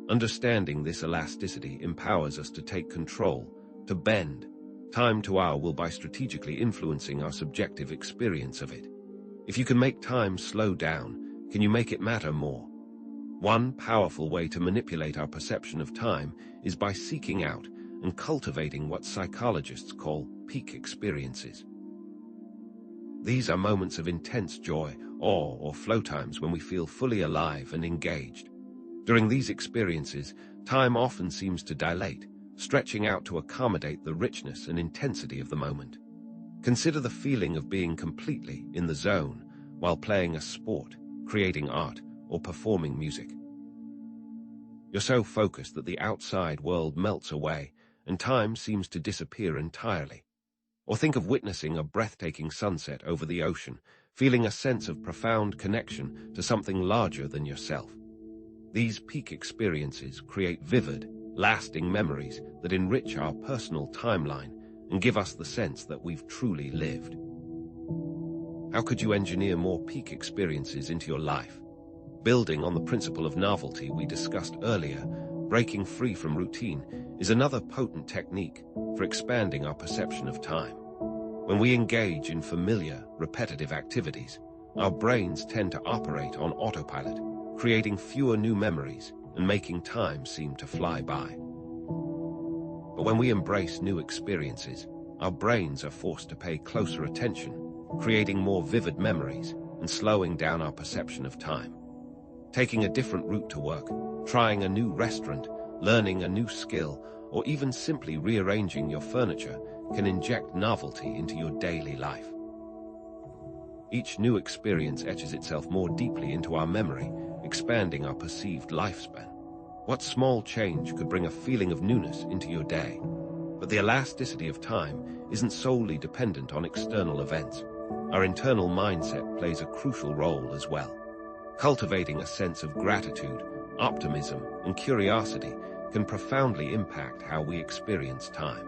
S1: Understanding this elasticity empowers us to take control, to bend time to our will by strategically influencing our subjective experience of it. If you can make time slow down, can you make it matter more? One powerful way to manipulate our perception of time is by seeking out and cultivating what psychologists call peak experiences. These are moments of intense joy, awe, or flow times when we feel fully alive and engaged. During these experiences, time often seems to dilate, stretching out to accommodate the richness and intensity of the moment. Consider the feeling of being completely in the zone while playing a sport, creating art, or performing music. You're so focused that the outside world melts away and time seems to disappear entirely. Or think of witnessing a breathtaking sunset over the ocean, feeling a sense of profound connection to something larger than yourself. These peak experiences create vivid, lasting memories that enrich our personal timeline and give us the sense that we've truly lived. How could you engineer more peak experiences into your life? Building on the principle of novelty we discussed earlier, breaking free from routine is another potent technique for expanding our perception of time. When we engage in familiar, repetitive activities, our brains tend to operate on autopilot, creating fewer new memories and making time seem to fly by. But when we embrace new experiences, our brains are forced to pay closer attention, creating more vivid memories and slowing down our perception of time. Taking a different route to work, trying a new restaurant, learning a new skill, or even simply rearranging your furniture can inject novelty into your daily life. Each new experience etches itself more deeply into our memory, expanding our perceived lifespan. What small change could bring a feeling of newness into your day? But the elasticity of time isn't solely dependent on external events. Our internal mindset plays a crucial role as well. Cultivating a sense of gratitude, optimism, and curiosity can profoundly impact how we experience time.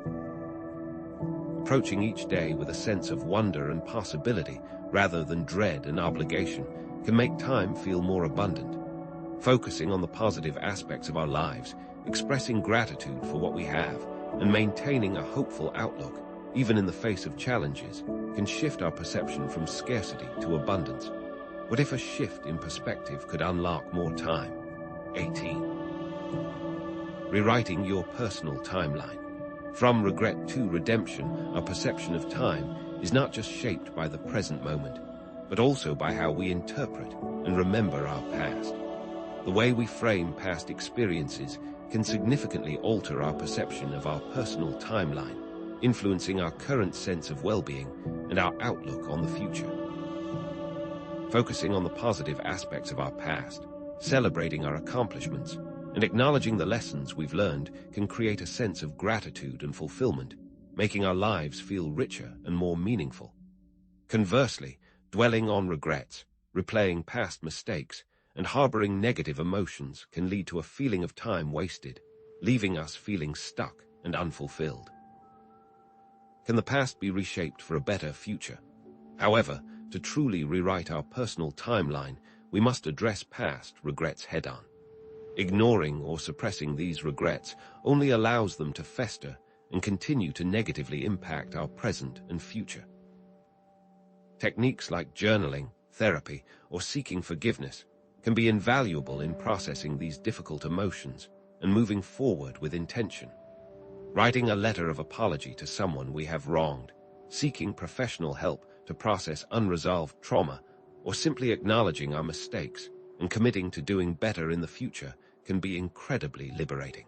S1: Approaching each day with a sense of wonder and possibility rather than dread and obligation can make time feel more abundant. Focusing on the positive aspects of our lives, expressing gratitude for what we have, and maintaining a hopeful outlook, even in the face of challenges, can shift our perception from scarcity to abundance. What if a shift in perspective could unlock more time? 18. Rewriting your personal timeline. From regret to redemption, our perception of time is not just shaped by the present moment, but also by how we interpret and remember our past. The way we frame past experiences can significantly alter our perception of our personal timeline, influencing our current sense of well-being and our outlook on the future. Focusing on the positive aspects of our past, celebrating our accomplishments, and acknowledging the lessons we've learned can create a sense of gratitude and fulfillment, making our lives feel richer and more meaningful. Conversely, dwelling on regrets, replaying past mistakes, and harboring negative emotions can lead to a feeling of time wasted, leaving us feeling stuck and unfulfilled. Can the past be reshaped for a better future? However, to truly rewrite our personal timeline, we must address past regrets head-on. Ignoring or suppressing these regrets only allows them to fester and continue to negatively impact our present and future. Techniques like journaling, therapy, or seeking forgiveness can be invaluable in processing these difficult emotions and moving forward with intention. Writing a letter of apology to someone we have wronged, seeking professional help to process unresolved trauma, or simply acknowledging our mistakes and committing to doing better in the future can be incredibly liberating.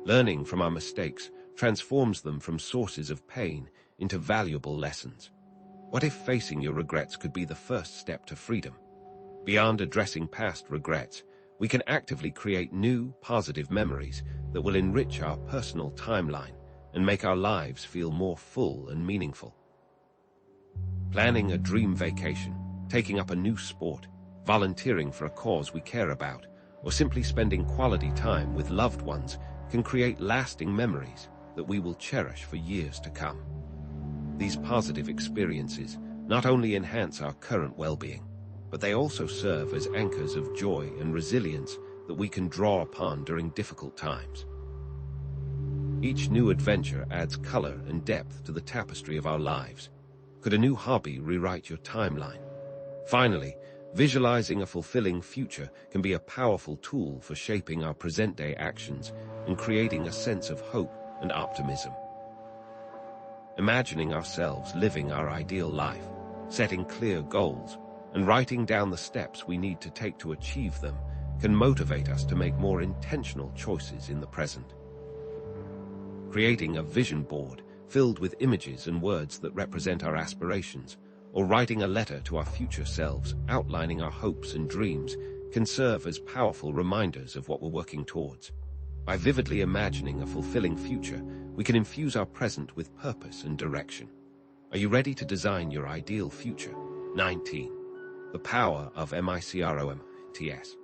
S1: Learning from our mistakes transforms them from sources of pain into valuable lessons. What if facing your regrets could be the first step to freedom? Beyond addressing past regrets, we can actively create new, positive memories that will enrich our personal timeline and make our lives feel more full and meaningful. Planning a dream vacation, taking up a new sport, volunteering for a cause we care about, or simply spending quality time with loved ones can create lasting memories that we will cherish for years to come. These positive experiences not only enhance our current well-being, but they also serve as anchors of joy and resilience that we can draw upon during difficult times. Each new adventure adds color and depth to the tapestry of our lives. Could a new hobby rewrite your timeline? Finally, visualizing a fulfilling future can be a powerful tool for shaping our present-day actions and creating a sense of hope and optimism. Imagining ourselves living our ideal life, setting clear goals, and writing down the steps we need to take to achieve them can motivate us to make more intentional choices in the present. Creating a vision board filled with images and words that represent our aspirations, or writing a letter to our future selves outlining our hopes and dreams can serve as powerful reminders of what we're working towards. By vividly imagining a fulfilling future, we can infuse our present with purpose and direction. Are you ready to design your ideal future? 19. The power of MICROMTS.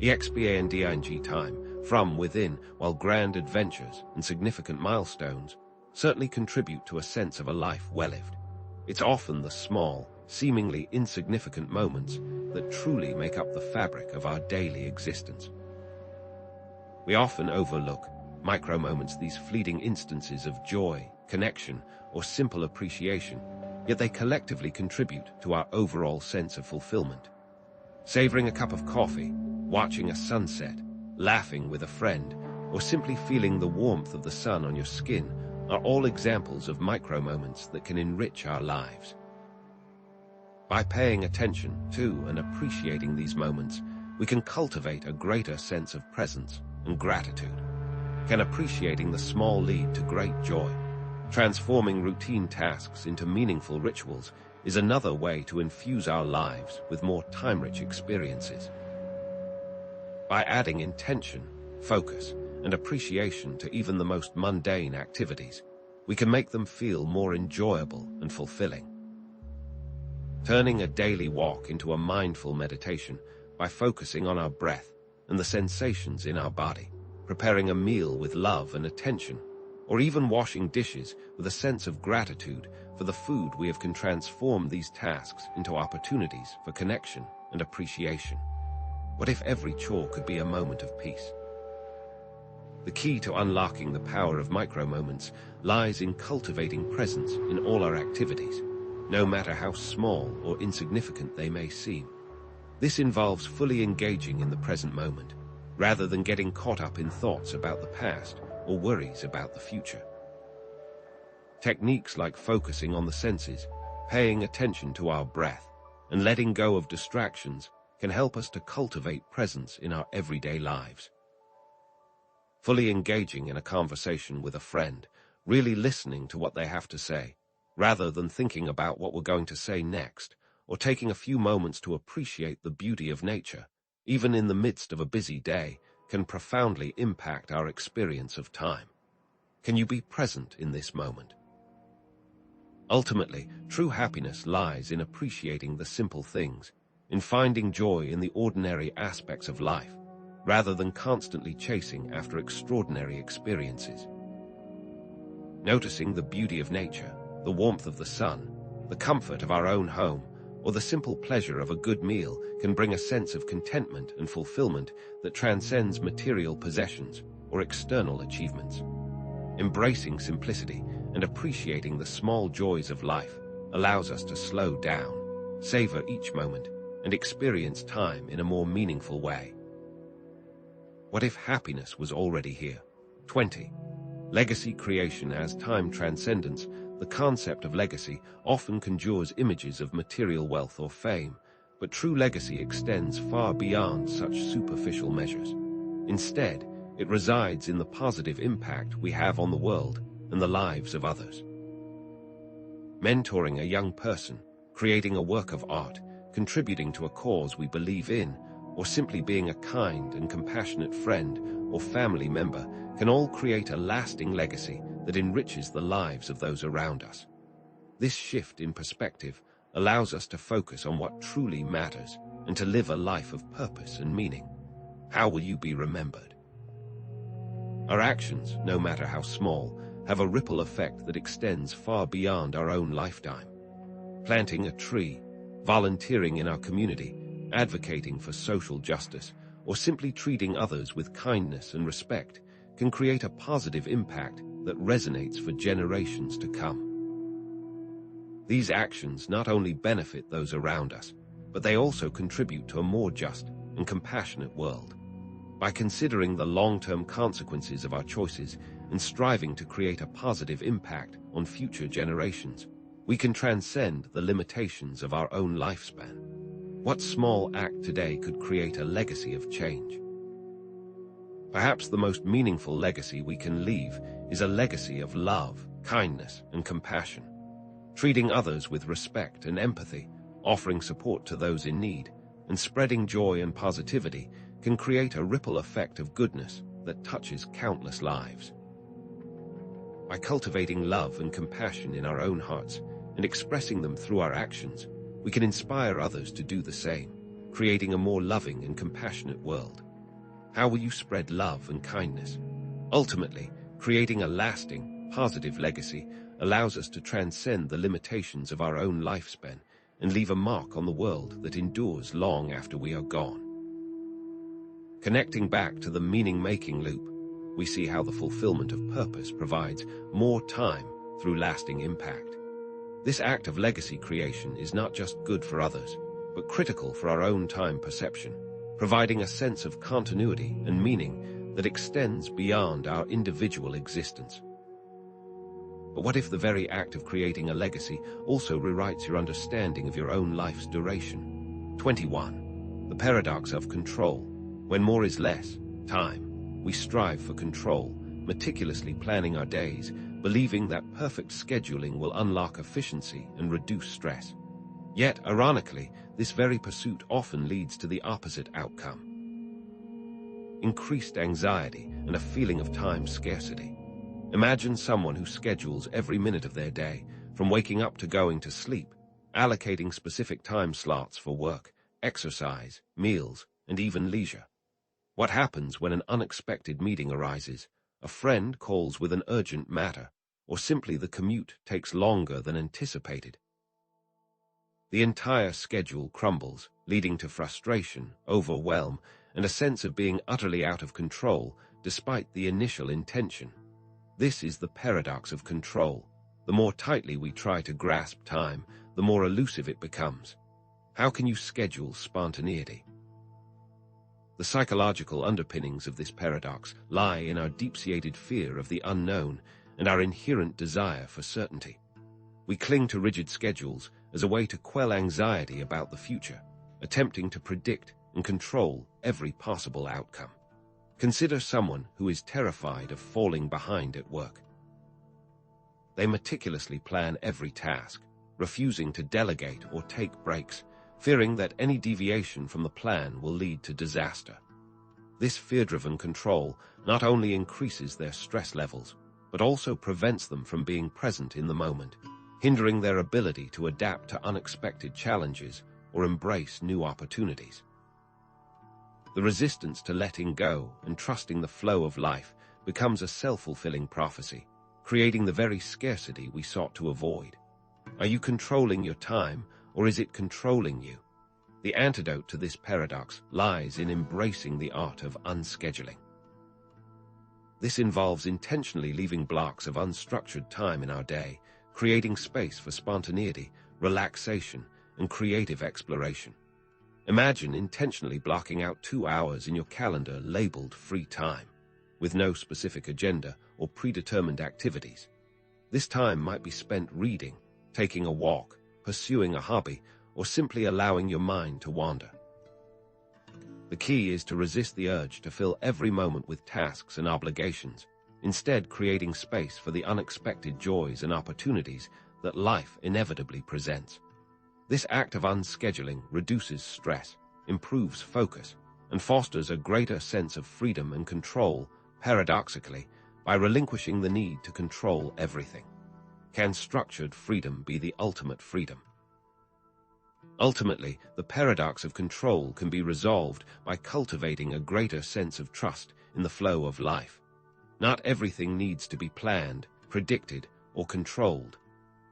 S1: EXPANDING time from within, while grand adventures and significant milestones certainly contribute to a sense of a life well-lived. It's often the small, seemingly insignificant moments that truly make up the fabric of our daily existence. We often overlook micro-moments, these fleeting instances of joy, connection, or simple appreciation, yet they collectively contribute to our overall sense of fulfillment. Savoring a cup of coffee, watching a sunset, laughing with a friend, or simply feeling the warmth of the sun on your skin are all examples of micro-moments that can enrich our lives. By paying attention to and appreciating these moments, we can cultivate a greater sense of presence and gratitude. Can appreciating the small lead to great joy? Transforming routine tasks into meaningful rituals is another way to infuse our lives with more time-rich experiences. By adding intention, focus, and appreciation to even the most mundane activities, we can make them feel more enjoyable and fulfilling. Turning a daily walk into a mindful meditation by focusing on our breath and the sensations in our body, preparing a meal with love and attention, or even washing dishes with a sense of gratitude for the food can transform these tasks into opportunities for connection and appreciation. What if every chore could be a moment of peace? The key to unlocking the power of micro-moments lies in cultivating presence in all our activities, no matter how small or insignificant they may seem. This involves fully engaging in the present moment, rather than getting caught up in thoughts about the past or worries about the future. Techniques like focusing on the senses, paying attention to our breath, and letting go of distractions can help us to cultivate presence in our everyday lives. Fully engaging in a conversation with a friend, really listening to what they have to say, rather than thinking about what we're going to say next, or taking a few moments to appreciate the beauty of nature, even in the midst of a busy day, can profoundly impact our experience of time. Can you be present in this moment? Ultimately, true happiness lies in appreciating the simple things, in finding joy in the ordinary aspects of life, rather than constantly chasing after extraordinary experiences. Noticing the beauty of nature, the warmth of the sun, the comfort of our own home, or the simple pleasure of a good meal can bring a sense of contentment and fulfillment that transcends material possessions or external achievements. Embracing simplicity and appreciating the small joys of life allows us to slow down, savor each moment, and experience time in a more meaningful way. What if happiness was already here? 20. Legacy creation as time transcendence. The concept of legacy often conjures images of material wealth or fame, but true legacy extends far beyond such superficial measures. Instead, it resides in the positive impact we have on the world and the lives of others. Mentoring a young person, creating a work of art, contributing to a cause we believe in, or simply being a kind and compassionate friend or family member can all create a lasting legacy that enriches the lives of those around us. This shift in perspective allows us to focus on what truly matters and to live a life of purpose and meaning. How will you be remembered? Our actions, no matter how small, have a ripple effect that extends far beyond our own lifetime. Planting a tree, volunteering in our community, advocating for social justice, or simply treating others with kindness and respect can create a positive impact that resonates for generations to come. These actions not only benefit those around us, but they also contribute to a more just and compassionate world. By considering the long-term consequences of our choices and striving to create a positive impact on future generations, we can transcend the limitations of our own lifespan. What small act today could create a legacy of change? Perhaps the most meaningful legacy we can leave is a legacy of love, kindness, and compassion. Treating others with respect and empathy, offering support to those in need, and spreading joy and positivity can create a ripple effect of goodness that touches countless lives. By cultivating love and compassion in our own hearts and expressing them through our actions, we can inspire others to do the same, creating a more loving and compassionate world. How will you spread love and kindness? Ultimately, creating a lasting, positive legacy allows us to transcend the limitations of our own lifespan and leave a mark on the world that endures long after we are gone. Connecting back to the meaning-making loop, we see how the fulfillment of purpose provides more time through lasting impact. This act of legacy creation is not just good for others, but critical for our own time perception, providing a sense of continuity and meaning that extends beyond our individual existence. But what if the very act of creating a legacy also rewrites your understanding of your own life's duration? 21. The paradox of control. When more is less, time, we strive for control, meticulously planning our days, believing that perfect scheduling will unlock efficiency and reduce stress. Yet, ironically, this very pursuit often leads to the opposite outcome: increased anxiety and a feeling of time scarcity. Imagine someone who schedules every minute of their day, from waking up to going to sleep, allocating specific time slots for work, exercise, meals, and even leisure. What happens when an unexpected meeting arises, a friend calls with an urgent matter, or simply the commute takes longer than anticipated? The entire schedule crumbles, leading to frustration, overwhelm, and a sense of being utterly out of control despite the initial intention. This is the paradox of control. The more tightly we try to grasp time, the more elusive it becomes. How can you schedule spontaneity? The psychological underpinnings of this paradox lie in our deep-seated fear of the unknown and our inherent desire for certainty. We cling to rigid schedules as a way to quell anxiety about the future, attempting to predict and control every possible outcome. Consider someone who is terrified of falling behind at work. They meticulously plan every task, refusing to delegate or take breaks, fearing that any deviation from the plan will lead to disaster. This fear-driven control not only increases their stress levels, but also prevents them from being present in the moment, hindering their ability to adapt to unexpected challenges or embrace new opportunities. The resistance to letting go and trusting the flow of life becomes a self-fulfilling prophecy, creating the very scarcity we sought to avoid. Are you controlling your time, or is it controlling you? The antidote to this paradox lies in embracing the art of unscheduling. This involves intentionally leaving blocks of unstructured time in our day, creating space for spontaneity, relaxation, and creative exploration. Imagine intentionally blocking out 2 hours in your calendar labeled free time, with no specific agenda or predetermined activities. This time might be spent reading, taking a walk, pursuing a hobby, or simply allowing your mind to wander. The key is to resist the urge to fill every moment with tasks and obligations, instead creating space for the unexpected joys and opportunities that life inevitably presents. This act of unscheduling reduces stress, improves focus, and fosters a greater sense of freedom and control, paradoxically, by relinquishing the need to control everything. Can structured freedom be the ultimate freedom? Ultimately, the paradox of control can be resolved by cultivating a greater sense of trust in the flow of life. Not everything needs to be planned, predicted, or controlled.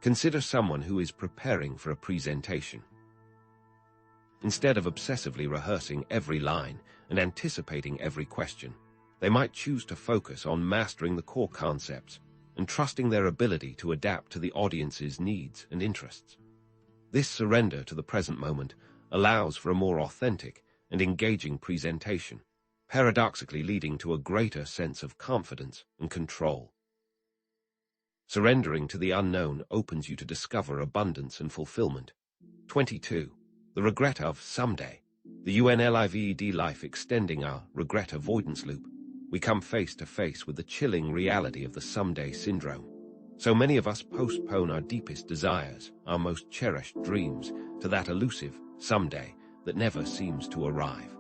S1: Consider someone who is preparing for a presentation. Instead of obsessively rehearsing every line and anticipating every question, they might choose to focus on mastering the core concepts and trusting their ability to adapt to the audience's needs and interests. This surrender to the present moment allows for a more authentic and engaging presentation, paradoxically leading to a greater sense of confidence and control. Surrendering to the unknown opens you to discover abundance and fulfillment. 22. The regret of someday. The UNLIVED life extending our regret avoidance loop. We come face to face with the chilling reality of the someday syndrome. So many of us postpone our deepest desires, our most cherished dreams, to that elusive someday that never seems to arrive.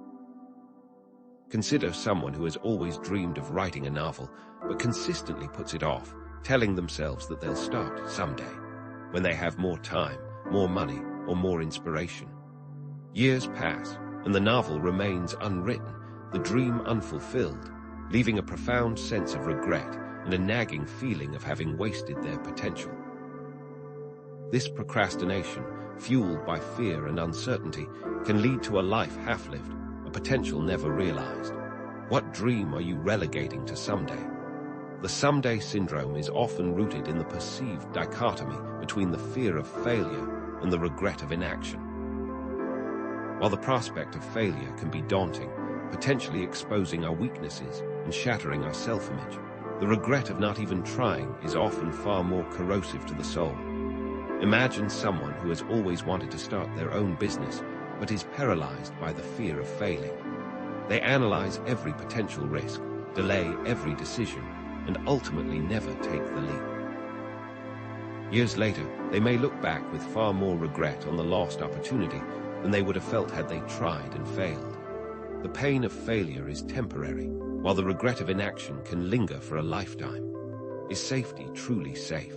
S1: Consider someone who has always dreamed of writing a novel, but consistently puts it off, telling themselves that they'll start someday, when they have more time, more money, or more inspiration. Years pass, and the novel remains unwritten, the dream unfulfilled, leaving a profound sense of regret and a nagging feeling of having wasted their potential. This procrastination, fueled by fear and uncertainty, can lead to a life half-lived, a potential never realized. What dream are you relegating to someday? The someday syndrome is often rooted in the perceived dichotomy between the fear of failure and the regret of inaction. While the prospect of failure can be daunting, potentially exposing our weaknesses and shattering our self-image, the regret of not even trying is often far more corrosive to the soul. Imagine someone who has always wanted to start their own business, but is paralyzed by the fear of failing. They analyze every potential risk, delay every decision, and ultimately never take the leap. Years later, they may look back with far more regret on the lost opportunity than they would have felt had they tried and failed. The pain of failure is temporary, while the regret of inaction can linger for a lifetime. Is safety truly safe?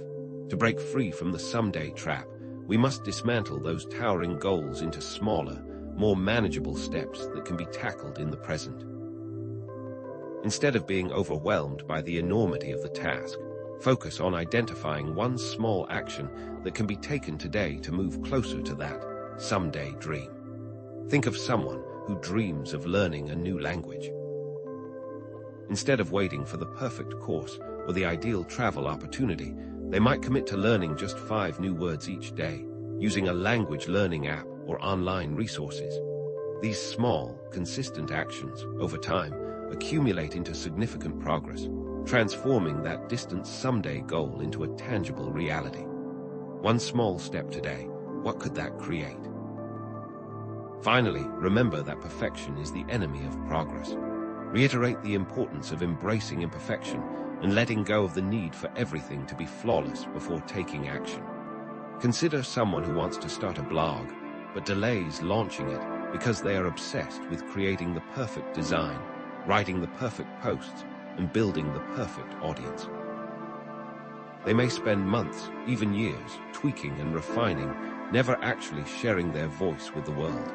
S1: To break free from the someday trap, we must dismantle those towering goals into smaller, more manageable steps that can be tackled in the present. Instead of being overwhelmed by the enormity of the task, focus on identifying one small action that can be taken today to move closer to that someday dream. Think of someone who dreams of learning a new language. Instead of waiting for the perfect course or the ideal travel opportunity, they might commit to learning just 5 new words each day, using a language learning app or online resources. These small, consistent actions, over time, accumulate into significant progress, transforming that distant someday goal into a tangible reality. One small step today, what could that create? Finally, remember that perfection is the enemy of progress. Reiterate the importance of embracing imperfection and letting go of the need for everything to be flawless before taking action. Consider someone who wants to start a blog, but delays launching it because they are obsessed with creating the perfect design, writing the perfect posts, and building the perfect audience. They may spend months, even years, tweaking and refining, never actually sharing their voice with the world.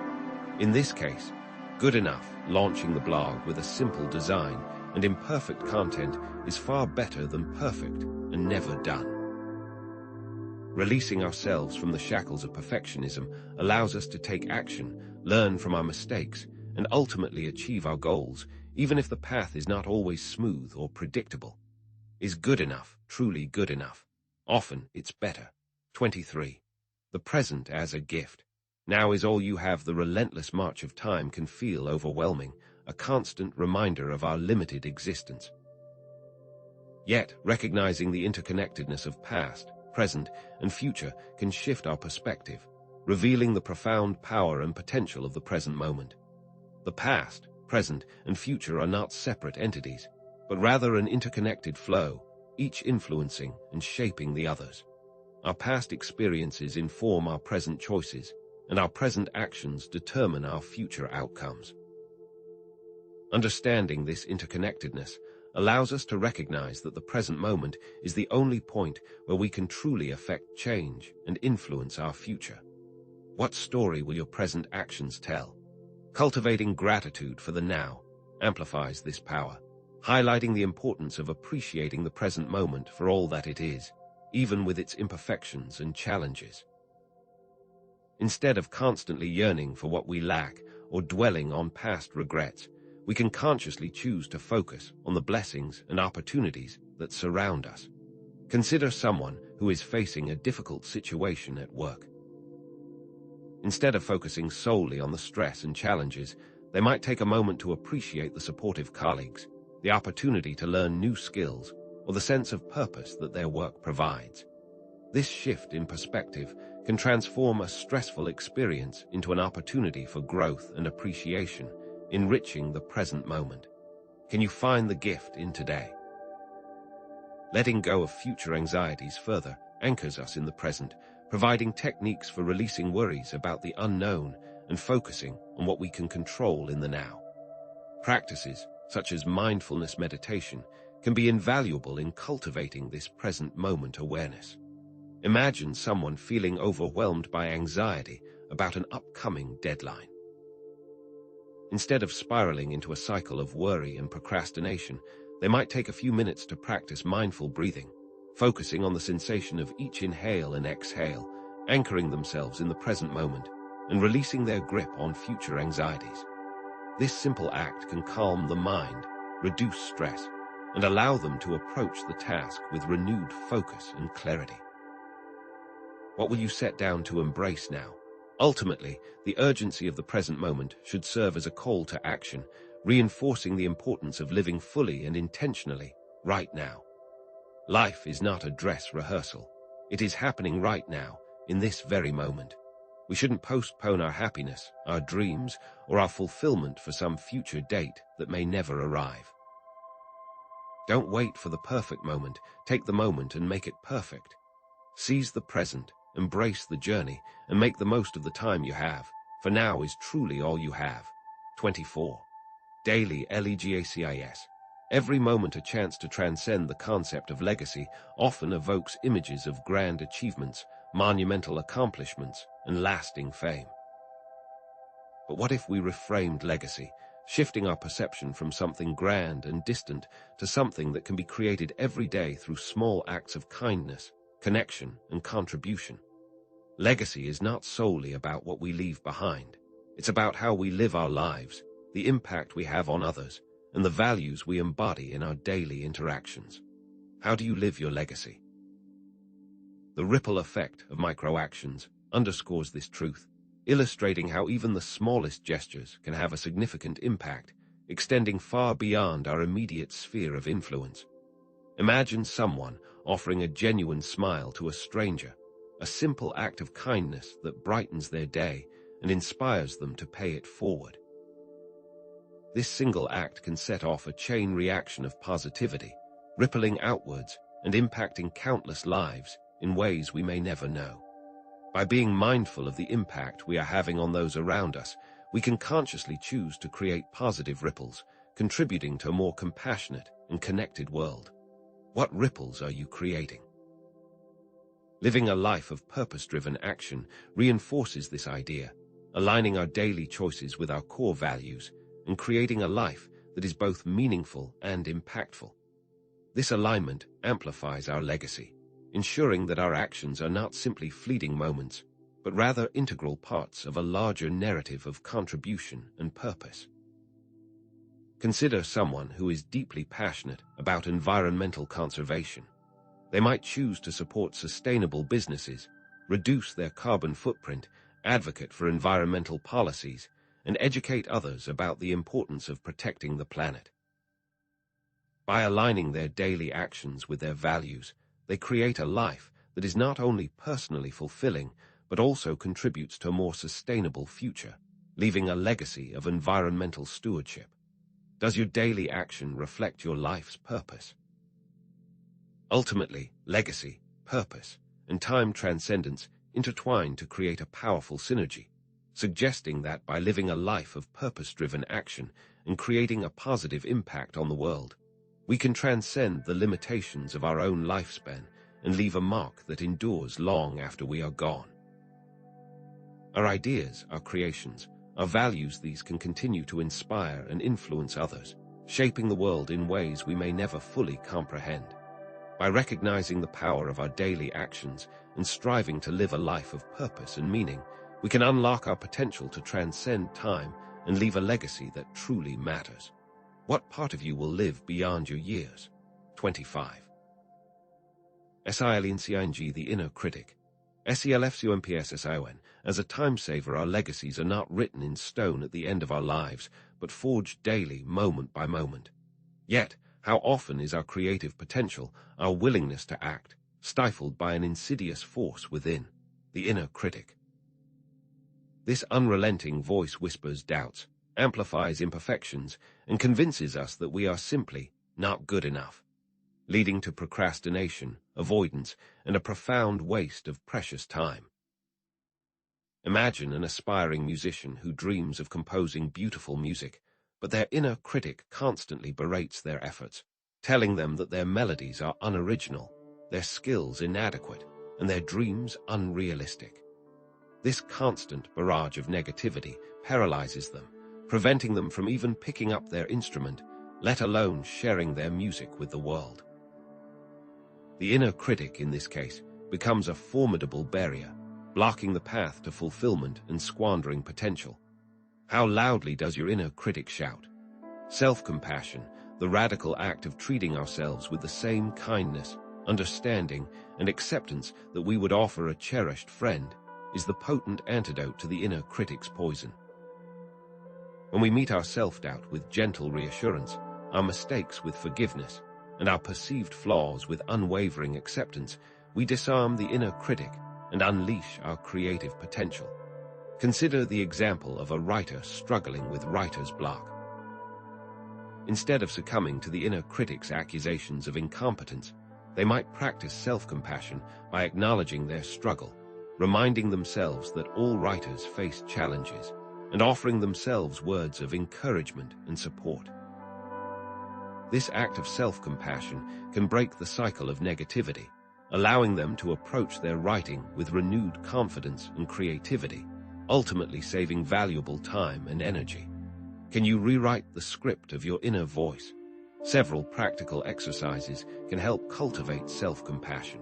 S1: In this case, good enough launching the blog with a simple design and imperfect content is far better than perfect and never done. Releasing ourselves from the shackles of perfectionism allows us to take action, learn from our mistakes, and ultimately achieve our goals, even if the path is not always smooth or predictable. Is good enough truly good enough? Often it's better. 23. The present as a gift. Now is all you have. The relentless march of time can feel overwhelming, a constant reminder of our limited existence. Yet, recognizing the interconnectedness of past, present, and future can shift our perspective, revealing the profound power and potential of the present moment. The past, present, and future are not separate entities, but rather an interconnected flow, each influencing and shaping the others. Our past experiences inform our present choices, and our present actions determine our future outcomes. Understanding this interconnectedness allows us to recognize that the present moment is the only point where we can truly affect change and influence our future. What story will your present actions tell? Cultivating gratitude for the now amplifies this power, highlighting the importance of appreciating the present moment for all that it is, even with its imperfections and challenges. Instead of constantly yearning for what we lack or dwelling on past regrets, we can consciously choose to focus on the blessings and opportunities that surround us. Consider someone who is facing a difficult situation at work. Instead of focusing solely on the stress and challenges, they might take a moment to appreciate the supportive colleagues, the opportunity to learn new skills, or the sense of purpose that their work provides. This shift in perspective can transform a stressful experience into an opportunity for growth and appreciation, enriching the present moment. Can you find the gift in today? Letting go of future anxieties further anchors us in the present, providing techniques for releasing worries about the unknown and focusing on what we can control in the now. Practices, such as mindfulness meditation, can be invaluable in cultivating this present moment awareness. Imagine someone feeling overwhelmed by anxiety about an upcoming deadline. Instead of spiraling into a cycle of worry and procrastination, they might take a few minutes to practice mindful breathing, focusing on the sensation of each inhale and exhale, anchoring themselves in the present moment, and releasing their grip on future anxieties. This simple act can calm the mind, reduce stress, and allow them to approach the task with renewed focus and clarity. What will you set down to embrace now? Ultimately, the urgency of the present moment should serve as a call to action, reinforcing the importance of living fully and intentionally right now. Life is not a dress rehearsal. It is happening right now, in this very moment. We shouldn't postpone our happiness, our dreams, or our fulfillment for some future date that may never arrive. Don't wait for the perfect moment. Take the moment and make it perfect. Seize the present, embrace the journey, and make the most of the time you have, for now is truly all you have. 24. Daily legacies. Every moment a chance to transcend the concept of legacy often evokes images of grand achievements, monumental accomplishments, and lasting fame. But what if we reframed legacy, shifting our perception from something grand and distant to something that can be created every day through small acts of kindness, connection, and contribution. Legacy is not solely about what we leave behind. It's about how we live our lives, the impact we have on others, and the values we embody in our daily interactions. How do you live your legacy? The ripple effect of microactions underscores this truth, illustrating how even the smallest gestures can have a significant impact, extending far beyond our immediate sphere of influence. Imagine someone offering a genuine smile to a stranger, a simple act of kindness that brightens their day and inspires them to pay it forward. This single act can set off a chain reaction of positivity, rippling outwards and impacting countless lives in ways we may never know. By being mindful of the impact we are having on those around us, we can consciously choose to create positive ripples, contributing to a more compassionate and connected world. What ripples are you creating? Living a life of purpose-driven action reinforces this idea, aligning our daily choices with our core values and creating a life that is both meaningful and impactful. This alignment amplifies our legacy, ensuring that our actions are not simply fleeting moments, but rather integral parts of a larger narrative of contribution and purpose. Consider someone who is deeply passionate about environmental conservation. They might choose to support sustainable businesses, reduce their carbon footprint, advocate for environmental policies, and educate others about the importance of protecting the planet. By aligning their daily actions with their values, they create a life that is not only personally fulfilling, but also contributes to a more sustainable future, leaving a legacy of environmental stewardship. Does your daily action reflect your life's purpose? Ultimately, legacy, purpose, and time transcendence intertwine to create a powerful synergy, suggesting that by living a life of purpose-driven action and creating a positive impact on the world, we can transcend the limitations of our own lifespan and leave a mark that endures long after we are gone. Our ideas, our creations, our values, these can continue to inspire and influence others, shaping the world in ways we may never fully comprehend. By recognizing the power of our daily actions and striving to live a life of purpose and meaning, we can unlock our potential to transcend time and leave a legacy that truly matters. What part of you will live beyond your years? 25. Silencing the inner critic. SELFCUMPSSION. As a time saver, our legacies are not written in stone at the end of our lives, but forged daily, moment by moment. Yet, how often is our creative potential, our willingness to act, stifled by an insidious force within, the inner critic? This unrelenting voice whispers doubts, amplifies imperfections, and convinces us that we are simply not good enough, leading to procrastination, avoidance, and a profound waste of precious time. Imagine an aspiring musician who dreams of composing beautiful music, but their inner critic constantly berates their efforts, telling them that their melodies are unoriginal, their skills inadequate, and their dreams unrealistic. This constant barrage of negativity paralyzes them, preventing them from even picking up their instrument, let alone sharing their music with the world. The inner critic, in this case, becomes a formidable barrier, blocking the path to fulfillment and squandering potential. How loudly does your inner critic shout? Self-compassion, the radical act of treating ourselves with the same kindness, understanding, and acceptance that we would offer a cherished friend, is the potent antidote to the inner critic's poison. When we meet our self-doubt with gentle reassurance, our mistakes with forgiveness, and our perceived flaws with unwavering acceptance, we disarm the inner critic and unleash our creative potential. Consider the example of a writer struggling with writer's block. Instead of succumbing to the inner critic's accusations of incompetence, they might practice self-compassion by acknowledging their struggle, reminding themselves that all writers face challenges, and offering themselves words of encouragement and support. This act of self-compassion can break the cycle of negativity, allowing them to approach their writing with renewed confidence and creativity, ultimately saving valuable time and energy. Can you rewrite the script of your inner voice? Several practical exercises can help cultivate self-compassion.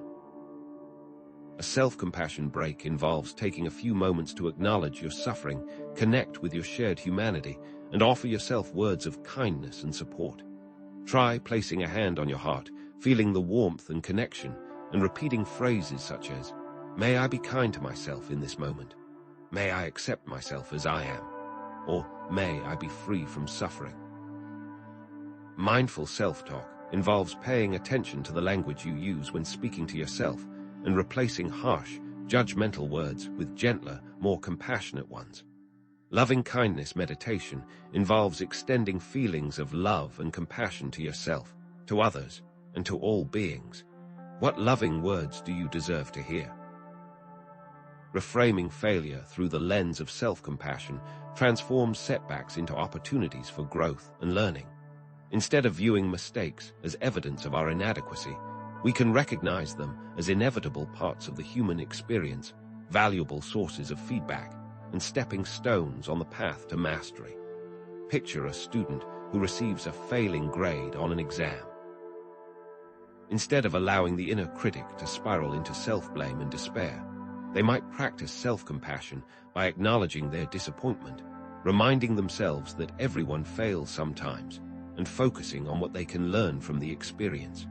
S1: A self-compassion break involves taking a few moments to acknowledge your suffering, connect with your shared humanity, and offer yourself words of kindness and support. Try placing a hand on your heart, feeling the warmth and connection, and repeating phrases such as, "May I be kind to myself in this moment. May I accept myself as I am." Or, "May I be free from suffering." Mindful self-talk involves paying attention to the language you use when speaking to yourself and replacing harsh, judgmental words with gentler, more compassionate ones. Loving-kindness meditation involves extending feelings of love and compassion to yourself, to others, and to all beings. What loving words do you deserve to hear? Reframing failure through the lens of self-compassion transforms setbacks into opportunities for growth and learning. Instead of viewing mistakes as evidence of our inadequacy, we can recognize them as inevitable parts of the human experience, valuable sources of feedback, and stepping stones on the path to mastery. Picture a student who receives a failing grade on an exam. Instead of allowing the inner critic to spiral into self-blame and despair, they might practice self-compassion by acknowledging their disappointment, reminding themselves that everyone fails sometimes, and focusing on what they can learn from the experience.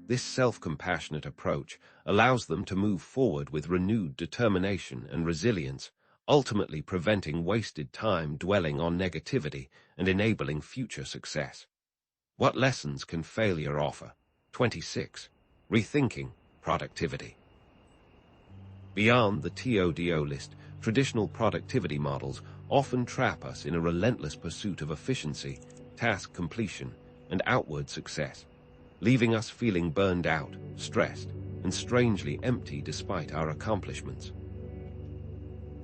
S1: This self-compassionate approach allows them to move forward with renewed determination and resilience, ultimately preventing wasted time dwelling on negativity and enabling future success. What lessons can failure offer? 26. Rethinking productivity. Beyond the TODO list, traditional productivity models often trap us in a relentless pursuit of efficiency, task completion, and outward success, leaving us feeling burned out, stressed, and strangely empty despite our accomplishments.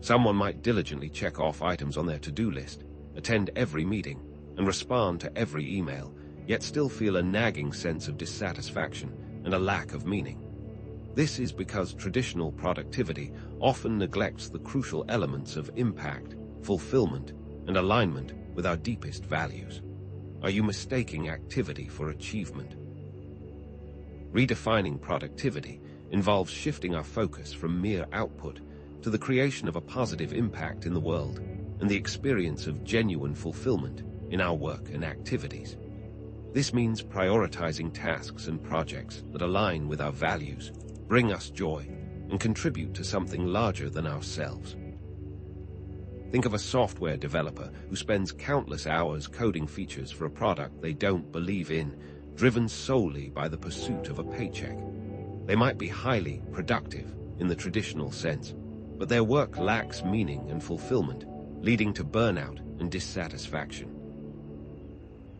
S1: Someone might diligently check off items on their to-do list, attend every meeting, and respond to every email, yet still feel a nagging sense of dissatisfaction and a lack of meaning. This is because traditional productivity often neglects the crucial elements of impact, fulfillment, and alignment with our deepest values. Are you mistaking activity for achievement? Redefining productivity involves shifting our focus from mere output to the creation of a positive impact in the world and the experience of genuine fulfillment in our work and activities. This means prioritizing tasks and projects that align with our values, bring us joy, and contribute to something larger than ourselves. Think of a software developer who spends countless hours coding features for a product they don't believe in, driven solely by the pursuit of a paycheck. They might be highly productive in the traditional sense, but their work lacks meaning and fulfillment, leading to burnout and dissatisfaction.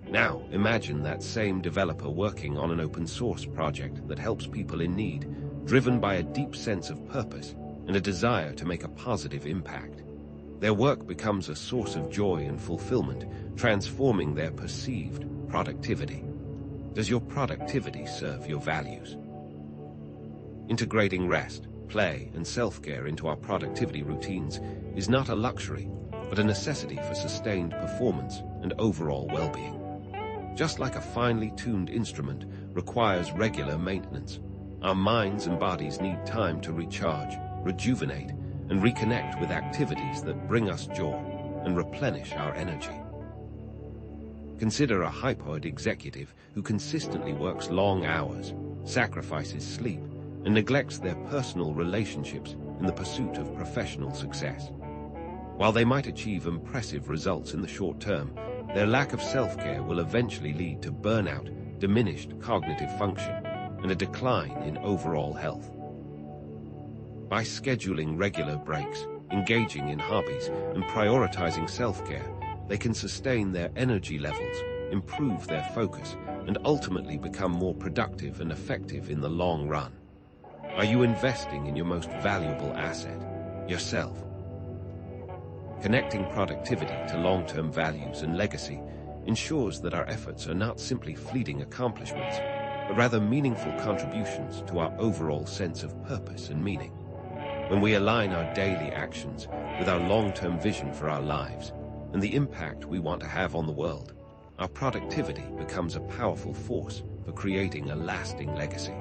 S1: Now, imagine that same developer working on an open-source project that helps people in need, driven by a deep sense of purpose and a desire to make a positive impact. Their work becomes a source of joy and fulfillment, transforming their perceived productivity. Does your productivity serve your values? Integrating rest, play, and self-care into our productivity routines is not a luxury, but a necessity for sustained performance and overall well-being. Just like a finely tuned instrument requires regular maintenance, our minds and bodies need time to recharge, rejuvenate, and reconnect with activities that bring us joy and replenish our energy. Consider a high-powered executive who consistently works long hours, sacrifices sleep, and neglects their personal relationships in the pursuit of professional success. While they might achieve impressive results in the short term, their lack of self-care will eventually lead to burnout, diminished cognitive function, and a decline in overall health. By scheduling regular breaks, engaging in hobbies, and prioritizing self-care, they can sustain their energy levels, improve their focus, and ultimately become more productive and effective in the long run. Are you investing in your most valuable asset, yourself? Connecting productivity to long-term values and legacy ensures that our efforts are not simply fleeting accomplishments, but rather meaningful contributions to our overall sense of purpose and meaning. When we align our daily actions with our long-term vision for our lives, and the impact we want to have on the world, our productivity becomes a powerful force for creating a lasting legacy.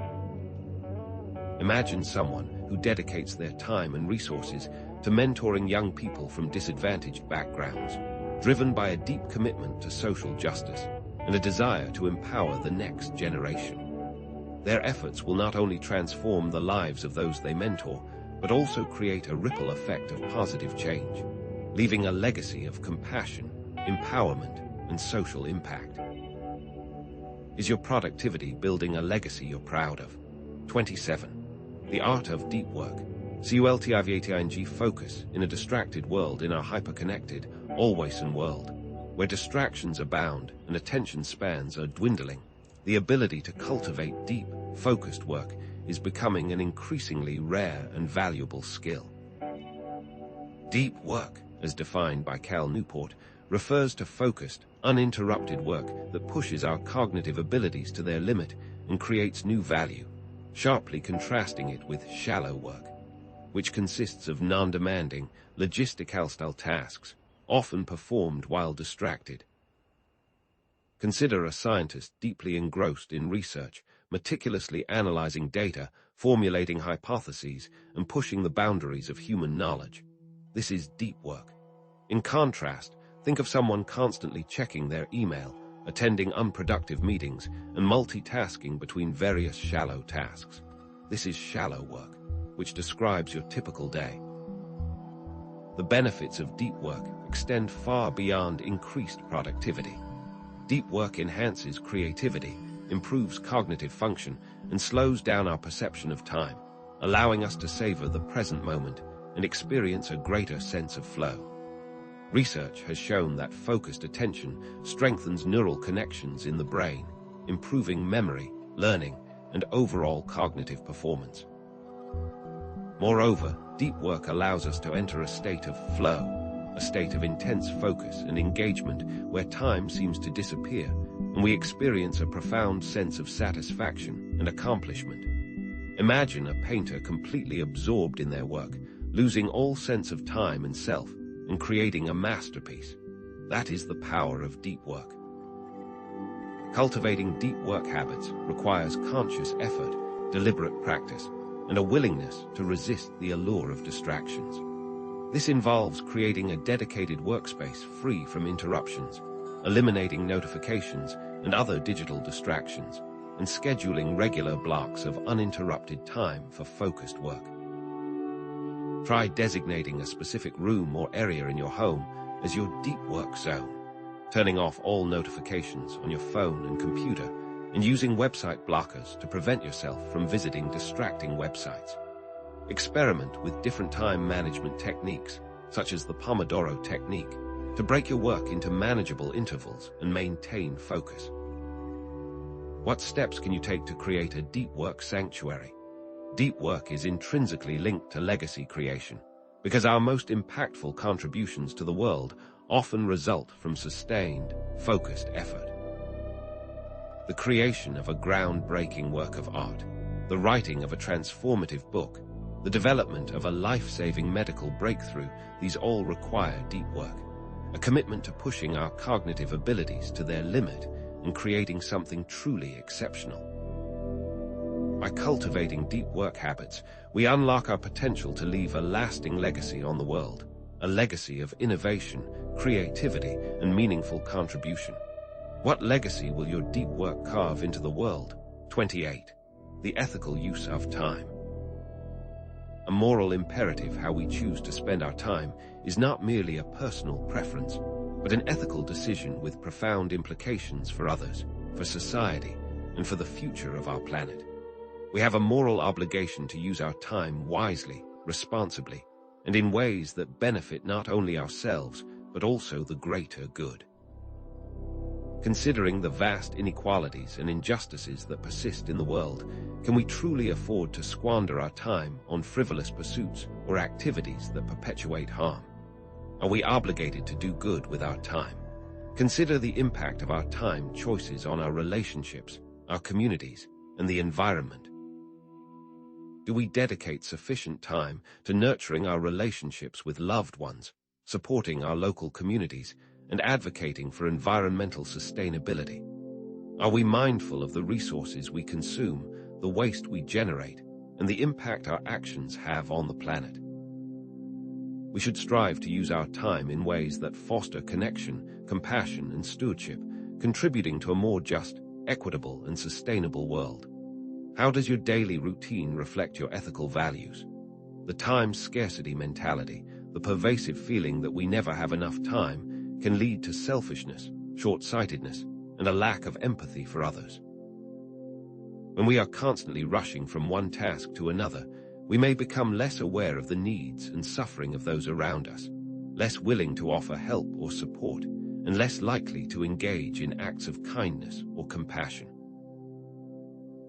S1: Imagine someone who dedicates their time and resources to mentoring young people from disadvantaged backgrounds, driven by a deep commitment to social justice and a desire to empower the next generation. Their efforts will not only transform the lives of those they mentor, but also create a ripple effect of positive change, leaving a legacy of compassion, empowerment, and social impact. Is your productivity building a legacy you're proud of? 27. The art of deep work. CULTIVATING focus in a distracted world in our hyper-connected, always-on world, where distractions abound and attention spans are dwindling. The ability to cultivate deep, focused work is becoming an increasingly rare and valuable skill. Deep work, as defined by Cal Newport, refers to focused, uninterrupted work that pushes our cognitive abilities to their limit and creates new value, sharply contrasting it with shallow work, which consists of non-demanding, logistical-style tasks, often performed while distracted. Consider a scientist deeply engrossed in research, meticulously analyzing data, formulating hypotheses, and pushing the boundaries of human knowledge. This is deep work. In contrast, think of someone constantly checking their email, attending unproductive meetings, and multitasking between various shallow tasks. This is shallow work, which describes your typical day. The benefits of deep work extend far beyond increased productivity. Deep work enhances creativity, improves cognitive function, and slows down our perception of time, allowing us to savor the present moment and experience a greater sense of flow. Research has shown that focused attention strengthens neural connections in the brain, improving memory, learning, and overall cognitive performance. Moreover, deep work allows us to enter a state of flow, a state of intense focus and engagement where time seems to disappear, and we experience a profound sense of satisfaction and accomplishment. Imagine a painter completely absorbed in their work, losing all sense of time and self, and creating a masterpiece. That is the power of deep work. Cultivating deep work habits requires conscious effort, deliberate practice, and a willingness to resist the allure of distractions. This involves creating a dedicated workspace free from interruptions, eliminating notifications and other digital distractions, and scheduling regular blocks of uninterrupted time for focused work. Try designating a specific room or area in your home as your deep work zone, turning off all notifications on your phone and computer, and using website blockers to prevent yourself from visiting distracting websites. Experiment with different time management techniques, such as the Pomodoro technique, to break your work into manageable intervals and maintain focus. What steps can you take to create a deep work sanctuary? Deep work is intrinsically linked to legacy creation, because our most impactful contributions to the world often result from sustained, focused effort. The creation of a groundbreaking work of art, the writing of a transformative book, the development of a life-saving medical breakthrough, these all require deep work, a commitment to pushing our cognitive abilities to their limit and creating something truly exceptional. By cultivating deep work habits, we unlock our potential to leave a lasting legacy on the world, a legacy of innovation, creativity, and meaningful contribution. What legacy will your deep work carve into the world? 28. The ethical use of time. A moral imperative how we choose to spend our time is not merely a personal preference, but an ethical decision with profound implications for others, for society, and for the future of our planet. We have a moral obligation to use our time wisely, responsibly, and in ways that benefit not only ourselves, but also the greater good. Considering the vast inequalities and injustices that persist in the world, can we truly afford to squander our time on frivolous pursuits or activities that perpetuate harm? Are we obligated to do good with our time? Consider the impact of our time choices on our relationships, our communities, and the environment. Do we dedicate sufficient time to nurturing our relationships with loved ones, supporting our local communities, and advocating for environmental sustainability? Are we mindful of the resources we consume, the waste we generate, and the impact our actions have on the planet? We should strive to use our time in ways that foster connection, compassion, and stewardship, contributing to a more just, equitable, and sustainable world. How does your daily routine reflect your ethical values? The time scarcity mentality, the pervasive feeling that we never have enough time, can lead to selfishness, short-sightedness, and a lack of empathy for others. When we are constantly rushing from one task to another, we may become less aware of the needs and suffering of those around us, less willing to offer help or support, and less likely to engage in acts of kindness or compassion.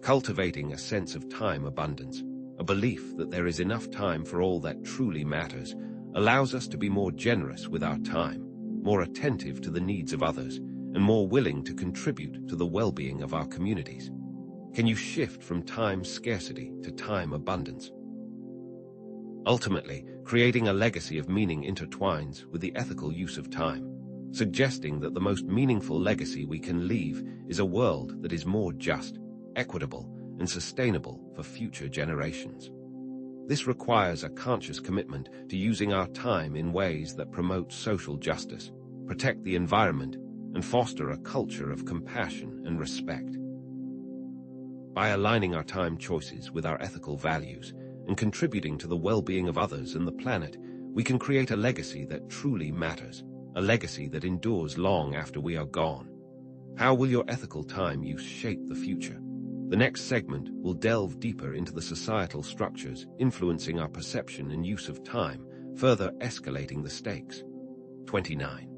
S1: Cultivating a sense of time abundance, a belief that there is enough time for all that truly matters, allows us to be more generous with our time, more attentive to the needs of others, and more willing to contribute to the well-being of our communities. Can you shift from time scarcity to time abundance? Ultimately, creating a legacy of meaning intertwines with the ethical use of time, suggesting that the most meaningful legacy we can leave is a world that is more just, equitable, and sustainable for future generations. This requires a conscious commitment to using our time in ways that promote social justice, protect the environment, and foster a culture of compassion and respect. By aligning our time choices with our ethical values and contributing to the well-being of others and the planet, we can create a legacy that truly matters, a legacy that endures long after we are gone. How will your ethical time use shape the future? The next segment will delve deeper into the societal structures influencing our perception and use of time, further escalating the stakes. 29.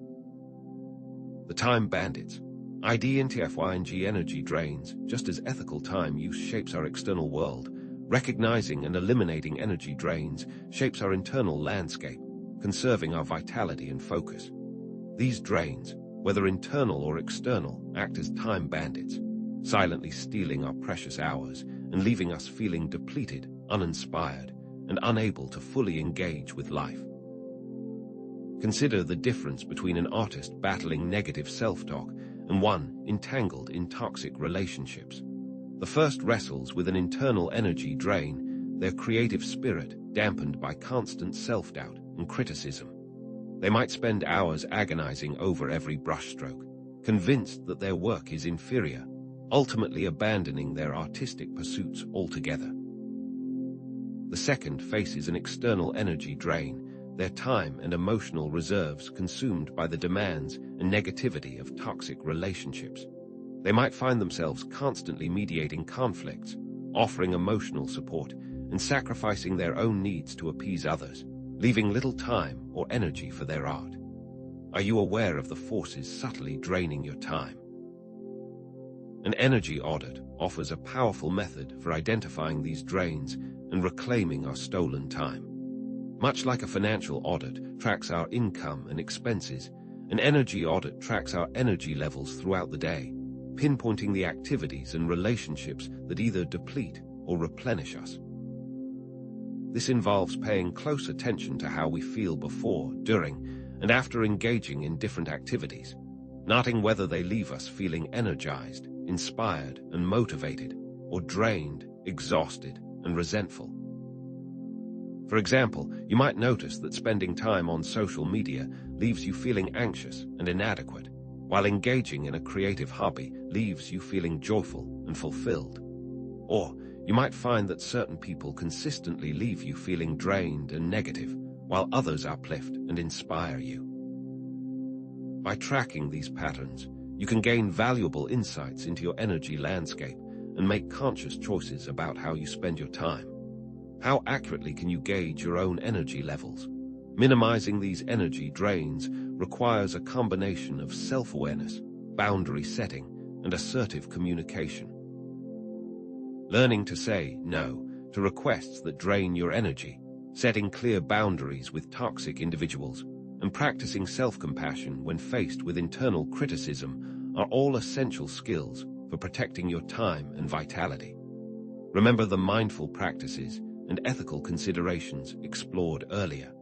S1: The time bandits. IDNTFYNG energy drains, just as ethical time use shapes our external world. Recognizing and eliminating energy drains shapes our internal landscape, conserving our vitality and focus. These drains, whether internal or external, act as time bandits, silently stealing our precious hours and leaving us feeling depleted, uninspired, and unable to fully engage with life. Consider the difference between an artist battling negative self-talk and one entangled in toxic relationships. The first wrestles with an internal energy drain, their creative spirit dampened by constant self-doubt and criticism. They might spend hours agonizing over every brushstroke, convinced that their work is inferior, ultimately abandoning their artistic pursuits altogether. The second faces an external energy drain, their time and emotional reserves consumed by the demands and negativity of toxic relationships. They might find themselves constantly mediating conflicts, offering emotional support, and sacrificing their own needs to appease others, leaving little time or energy for their art. Are you aware of the forces subtly draining your time? An energy audit offers a powerful method for identifying these drains and reclaiming our stolen time. Much like a financial audit tracks our income and expenses, an energy audit tracks our energy levels throughout the day, pinpointing the activities and relationships that either deplete or replenish us. This involves paying close attention to how we feel before, during, and after engaging in different activities, noting whether they leave us feeling energized, inspired, and motivated, or drained, exhausted, and resentful. For example, you might notice that spending time on social media leaves you feeling anxious and inadequate, while engaging in a creative hobby leaves you feeling joyful and fulfilled. Or you might find that certain people consistently leave you feeling drained and negative, while others uplift and inspire you. By tracking these patterns, you can gain valuable insights into your energy landscape and make conscious choices about how you spend your time. How accurately can you gauge your own energy levels? Minimizing these energy drains requires a combination of self-awareness, boundary setting, and assertive communication. Learning to say no to requests that drain your energy, setting clear boundaries with toxic individuals, and practicing self-compassion when faced with internal criticism are all essential skills for protecting your time and vitality. Remember the mindful practices and ethical considerations explored earlier.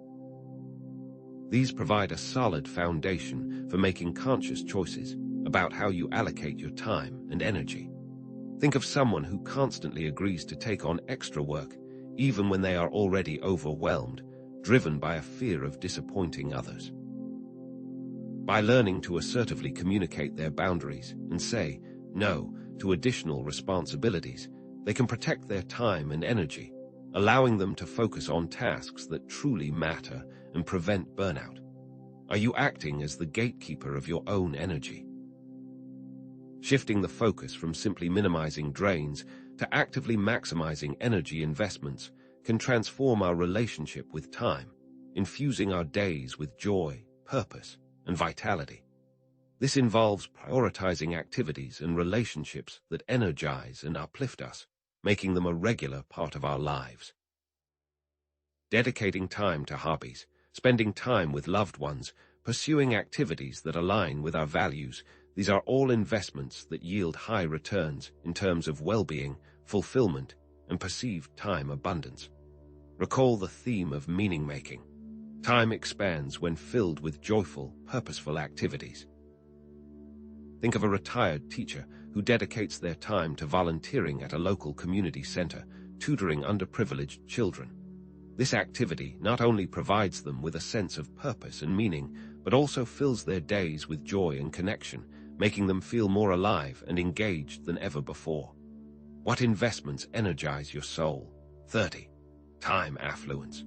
S1: These provide a solid foundation for making conscious choices about how you allocate your time and energy. Think of someone who constantly agrees to take on extra work, even when they are already overwhelmed, driven by a fear of disappointing others. By learning to assertively communicate their boundaries and say no to additional responsibilities, they can protect their time and energy, allowing them to focus on tasks that truly matter and prevent burnout. Are you acting as the gatekeeper of your own energy? Shifting the focus from simply minimizing drains to actively maximizing energy investments can transform our relationship with time, infusing our days with joy, purpose, and vitality. This involves prioritizing activities and relationships that energize and uplift us, making them a regular part of our lives. Dedicating time to hobbies, spending time with loved ones, pursuing activities that align with our values, these are all investments that yield high returns in terms of well-being, fulfillment, and perceived time abundance. Recall the theme of meaning-making. Time expands when filled with joyful, purposeful activities. Think of a retired teacher who dedicates their time to volunteering at a local community center, tutoring underprivileged children. This activity not only provides them with a sense of purpose and meaning, but also fills their days with joy and connection, making them feel more alive and engaged than ever before. What investments energize your soul? 30. Time affluence.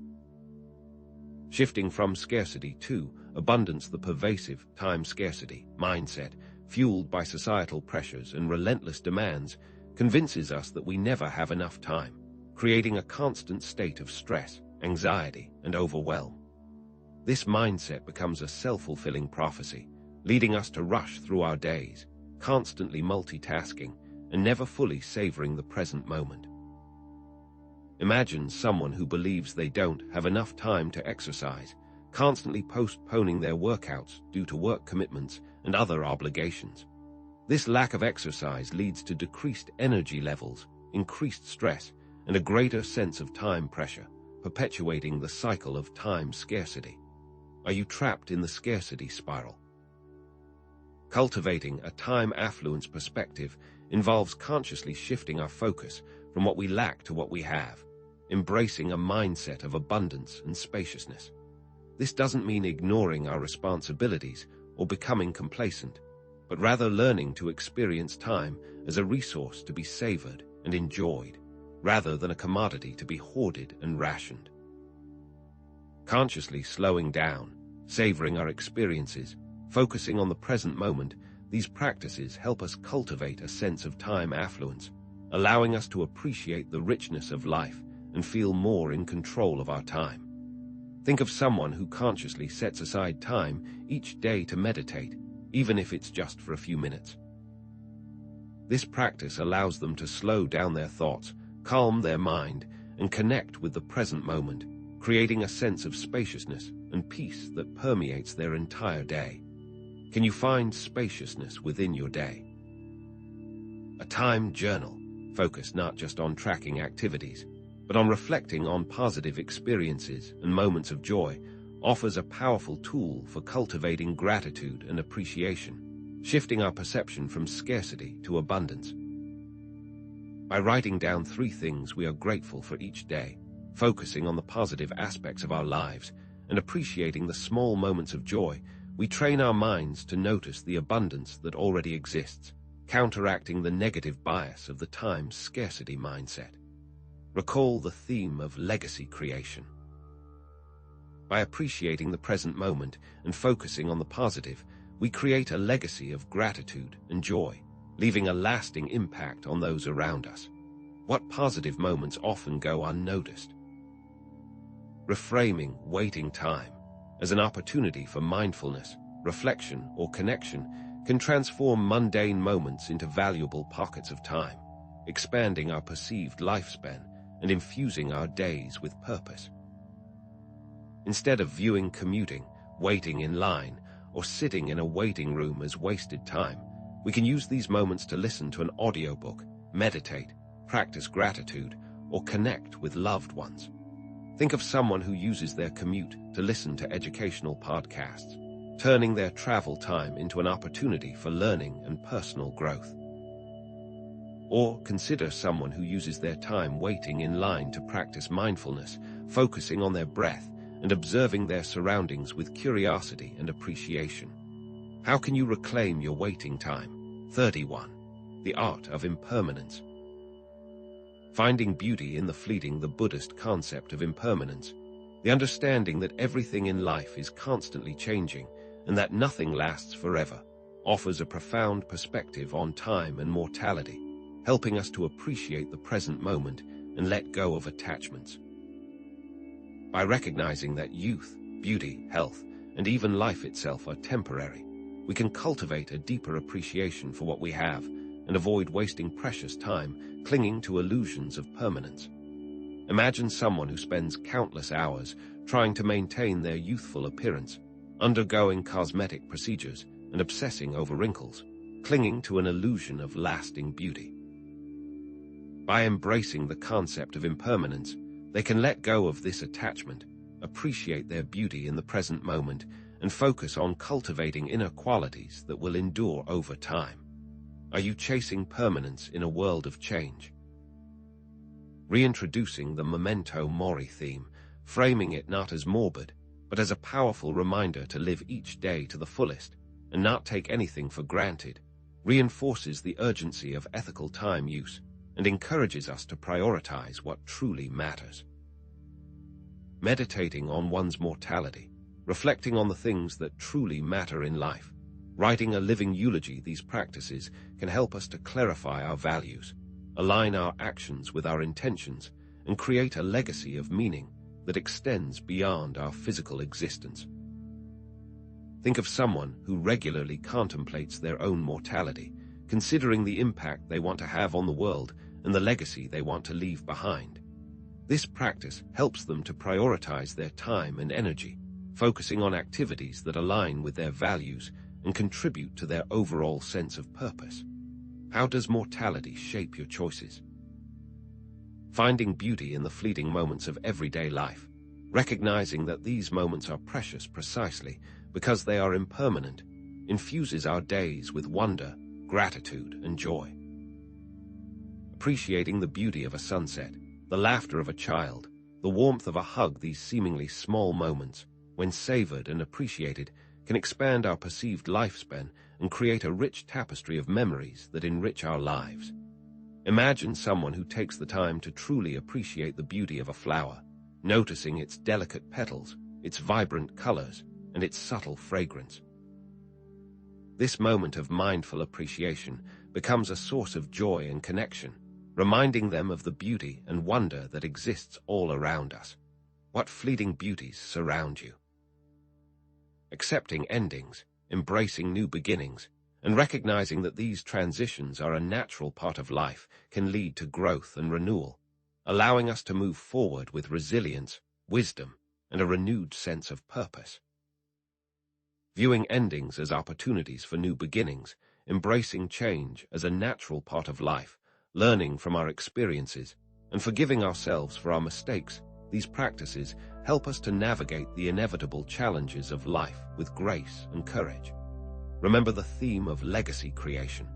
S1: Shifting from scarcity to abundance, the pervasive time scarcity mindset, fueled by societal pressures and relentless demands, convinces us that we never have enough time, creating a constant state of stress, anxiety, and overwhelm. This mindset becomes a self-fulfilling prophecy, leading us to rush through our days, constantly multitasking, and never fully savoring the present moment. Imagine someone who believes they don't have enough time to exercise, constantly postponing their workouts due to work commitments and other obligations. This lack of exercise leads to decreased energy levels, increased stress, and a greater sense of time pressure, perpetuating the cycle of time scarcity. Are you trapped in the scarcity spiral? Cultivating a time affluence perspective involves consciously shifting our focus from what we lack to what we have, embracing a mindset of abundance and spaciousness. This doesn't mean ignoring our responsibilities or becoming complacent, but rather learning to experience time as a resource to be savored and enjoyed, rather than a commodity to be hoarded and rationed. Consciously slowing down, savoring our experiences, focusing on the present moment, these practices help us cultivate a sense of time affluence, allowing us to appreciate the richness of life and feel more in control of our time. Think of someone who consciously sets aside time each day to meditate, even if it's just for a few minutes. This practice allows them to slow down their thoughts, calm their mind, and connect with the present moment, creating a sense of spaciousness and peace that permeates their entire day. Can you find spaciousness within your day? A time journal, focused not just on tracking activities, but on reflecting on positive experiences and moments of joy, offers a powerful tool for cultivating gratitude and appreciation, shifting our perception from scarcity to abundance. By writing down 3 things we are grateful for each day, focusing on the positive aspects of our lives, and appreciating the small moments of joy, we train our minds to notice the abundance that already exists, counteracting the negative bias of the time scarcity mindset. Recall the theme of legacy creation. By appreciating the present moment and focusing on the positive, we create a legacy of gratitude and joy, leaving a lasting impact on those around us. What positive moments often go unnoticed? Reframing waiting time as an opportunity for mindfulness, reflection, or connection can transform mundane moments into valuable pockets of time, expanding our perceived lifespan and infusing our days with purpose. Instead of viewing commuting, waiting in line, or sitting in a waiting room as wasted time, we can use these moments to listen to an audiobook, meditate, practice gratitude, or connect with loved ones. Think of someone who uses their commute to listen to educational podcasts, turning their travel time into an opportunity for learning and personal growth. Or consider someone who uses their time waiting in line to practice mindfulness, focusing on their breath and observing their surroundings with curiosity and appreciation. How can you reclaim your waiting time? 31. The art of impermanence. Finding beauty in the fleeting, the Buddhist concept of impermanence, the understanding that everything in life is constantly changing and that nothing lasts forever, offers a profound perspective on time and mortality, helping us to appreciate the present moment and let go of attachments. By recognizing that youth, beauty, health, and even life itself are temporary, we can cultivate a deeper appreciation for what we have and avoid wasting precious time clinging to illusions of permanence. Imagine someone who spends countless hours trying to maintain their youthful appearance, undergoing cosmetic procedures and obsessing over wrinkles, clinging to an illusion of lasting beauty. By embracing the concept of impermanence, they can let go of this attachment, appreciate their beauty in the present moment, and focus on cultivating inner qualities that will endure over time. Are you chasing permanence in a world of change? Reintroducing the memento mori theme, framing it not as morbid, but as a powerful reminder to live each day to the fullest and not take anything for granted, reinforces the urgency of ethical time use and encourages us to prioritize what truly matters. Meditating on one's mortality, reflecting on the things that truly matter in life, writing a living eulogy, these practices can help us to clarify our values, align our actions with our intentions, and create a legacy of meaning that extends beyond our physical existence. Think of someone who regularly contemplates their own mortality, considering the impact they want to have on the world and the legacy they want to leave behind. This practice helps them to prioritize their time and energy, focusing on activities that align with their values and contribute to their overall sense of purpose. How does mortality shape your choices? Finding beauty in the fleeting moments of everyday life, recognizing that these moments are precious precisely because they are impermanent, infuses our days with wonder, gratitude, and joy. Appreciating the beauty of a sunset, the laughter of a child, the warmth of a hug, these seemingly small moments, when savored and appreciated, can expand our perceived lifespan and create a rich tapestry of memories that enrich our lives. Imagine someone who takes the time to truly appreciate the beauty of a flower, noticing its delicate petals, its vibrant colors, and its subtle fragrance. This moment of mindful appreciation becomes a source of joy and connection, reminding them of the beauty and wonder that exists all around us. What fleeting beauties surround you? Accepting endings, embracing new beginnings, and recognizing that these transitions are a natural part of life can lead to growth and renewal, allowing us to move forward with resilience, wisdom, and a renewed sense of purpose. Viewing endings as opportunities for new beginnings, embracing change as a natural part of life, learning from our experiences, and forgiving ourselves for our mistakes, these practices help us to navigate the inevitable challenges of life with grace and courage. Remember the theme of legacy creation.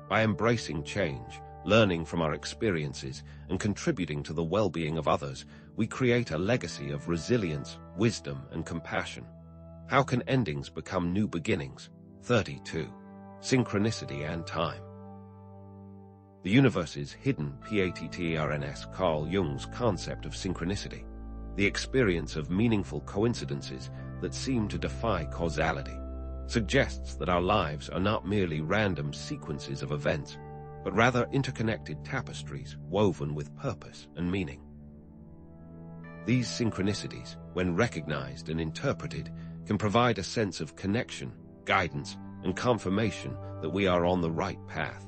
S1: By embracing change, learning from our experiences, and contributing to the well-being of others, we create a legacy of resilience, wisdom, and compassion. How can endings become new beginnings? 32. Synchronicity and time. The universe is hidden, Patterns, Carl Jung's concept of synchronicity, the experience of meaningful coincidences that seem to defy causality, suggests that our lives are not merely random sequences of events, but rather interconnected tapestries woven with purpose and meaning. These synchronicities, when recognized and interpreted, can provide a sense of connection, guidance, and confirmation that we are on the right path.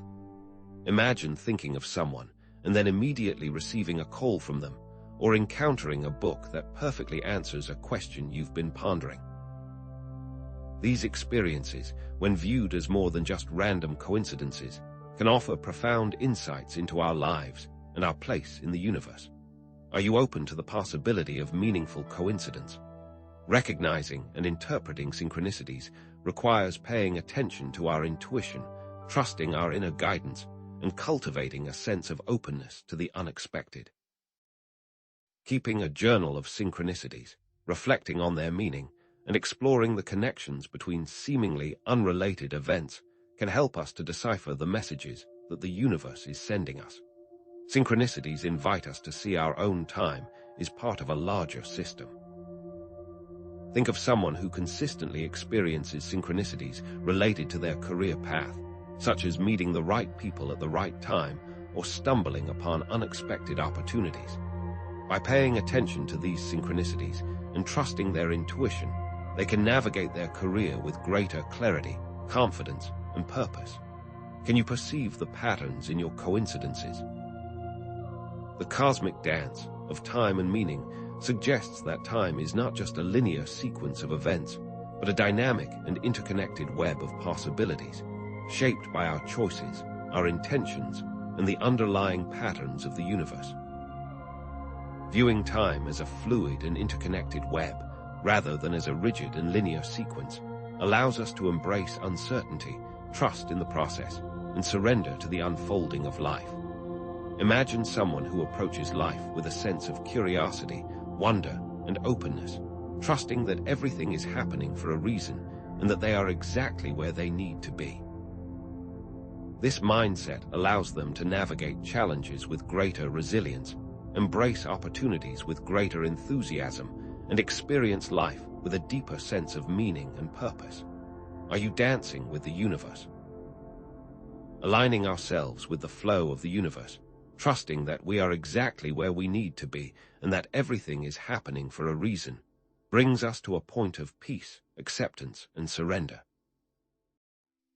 S1: Imagine thinking of someone and then immediately receiving a call from them, or encountering a book that perfectly answers a question you've been pondering. These experiences, when viewed as more than just random coincidences, can offer profound insights into our lives and our place in the universe. Are you open to the possibility of meaningful coincidence? Recognizing and interpreting synchronicities requires paying attention to our intuition, trusting our inner guidance, and cultivating a sense of openness to the unexpected. Keeping a journal of synchronicities, reflecting on their meaning, and exploring the connections between seemingly unrelated events can help us to decipher the messages that the universe is sending us. Synchronicities invite us to see our own time as part of a larger system. Think of someone who consistently experiences synchronicities related to their career path, such as meeting the right people at the right time or stumbling upon unexpected opportunities. By paying attention to these synchronicities and trusting their intuition, they can navigate their career with greater clarity, confidence, and purpose. Can you perceive the patterns in your coincidences? The cosmic dance of time and meaning suggests that time is not just a linear sequence of events, but a dynamic and interconnected web of possibilities, shaped by our choices, our intentions, and the underlying patterns of the universe. Viewing time as a fluid and interconnected web, rather than as a rigid and linear sequence, allows us to embrace uncertainty, trust in the process, and surrender to the unfolding of life. Imagine someone who approaches life with a sense of curiosity, wonder, and openness, trusting that everything is happening for a reason and that they are exactly where they need to be. This mindset allows them to navigate challenges with greater resilience, embrace opportunities with greater enthusiasm, and experience life with a deeper sense of meaning and purpose. Are you dancing with the universe? Aligning ourselves with the flow of the universe, trusting that we are exactly where we need to be and that everything is happening for a reason, brings us to a point of peace, acceptance, and surrender.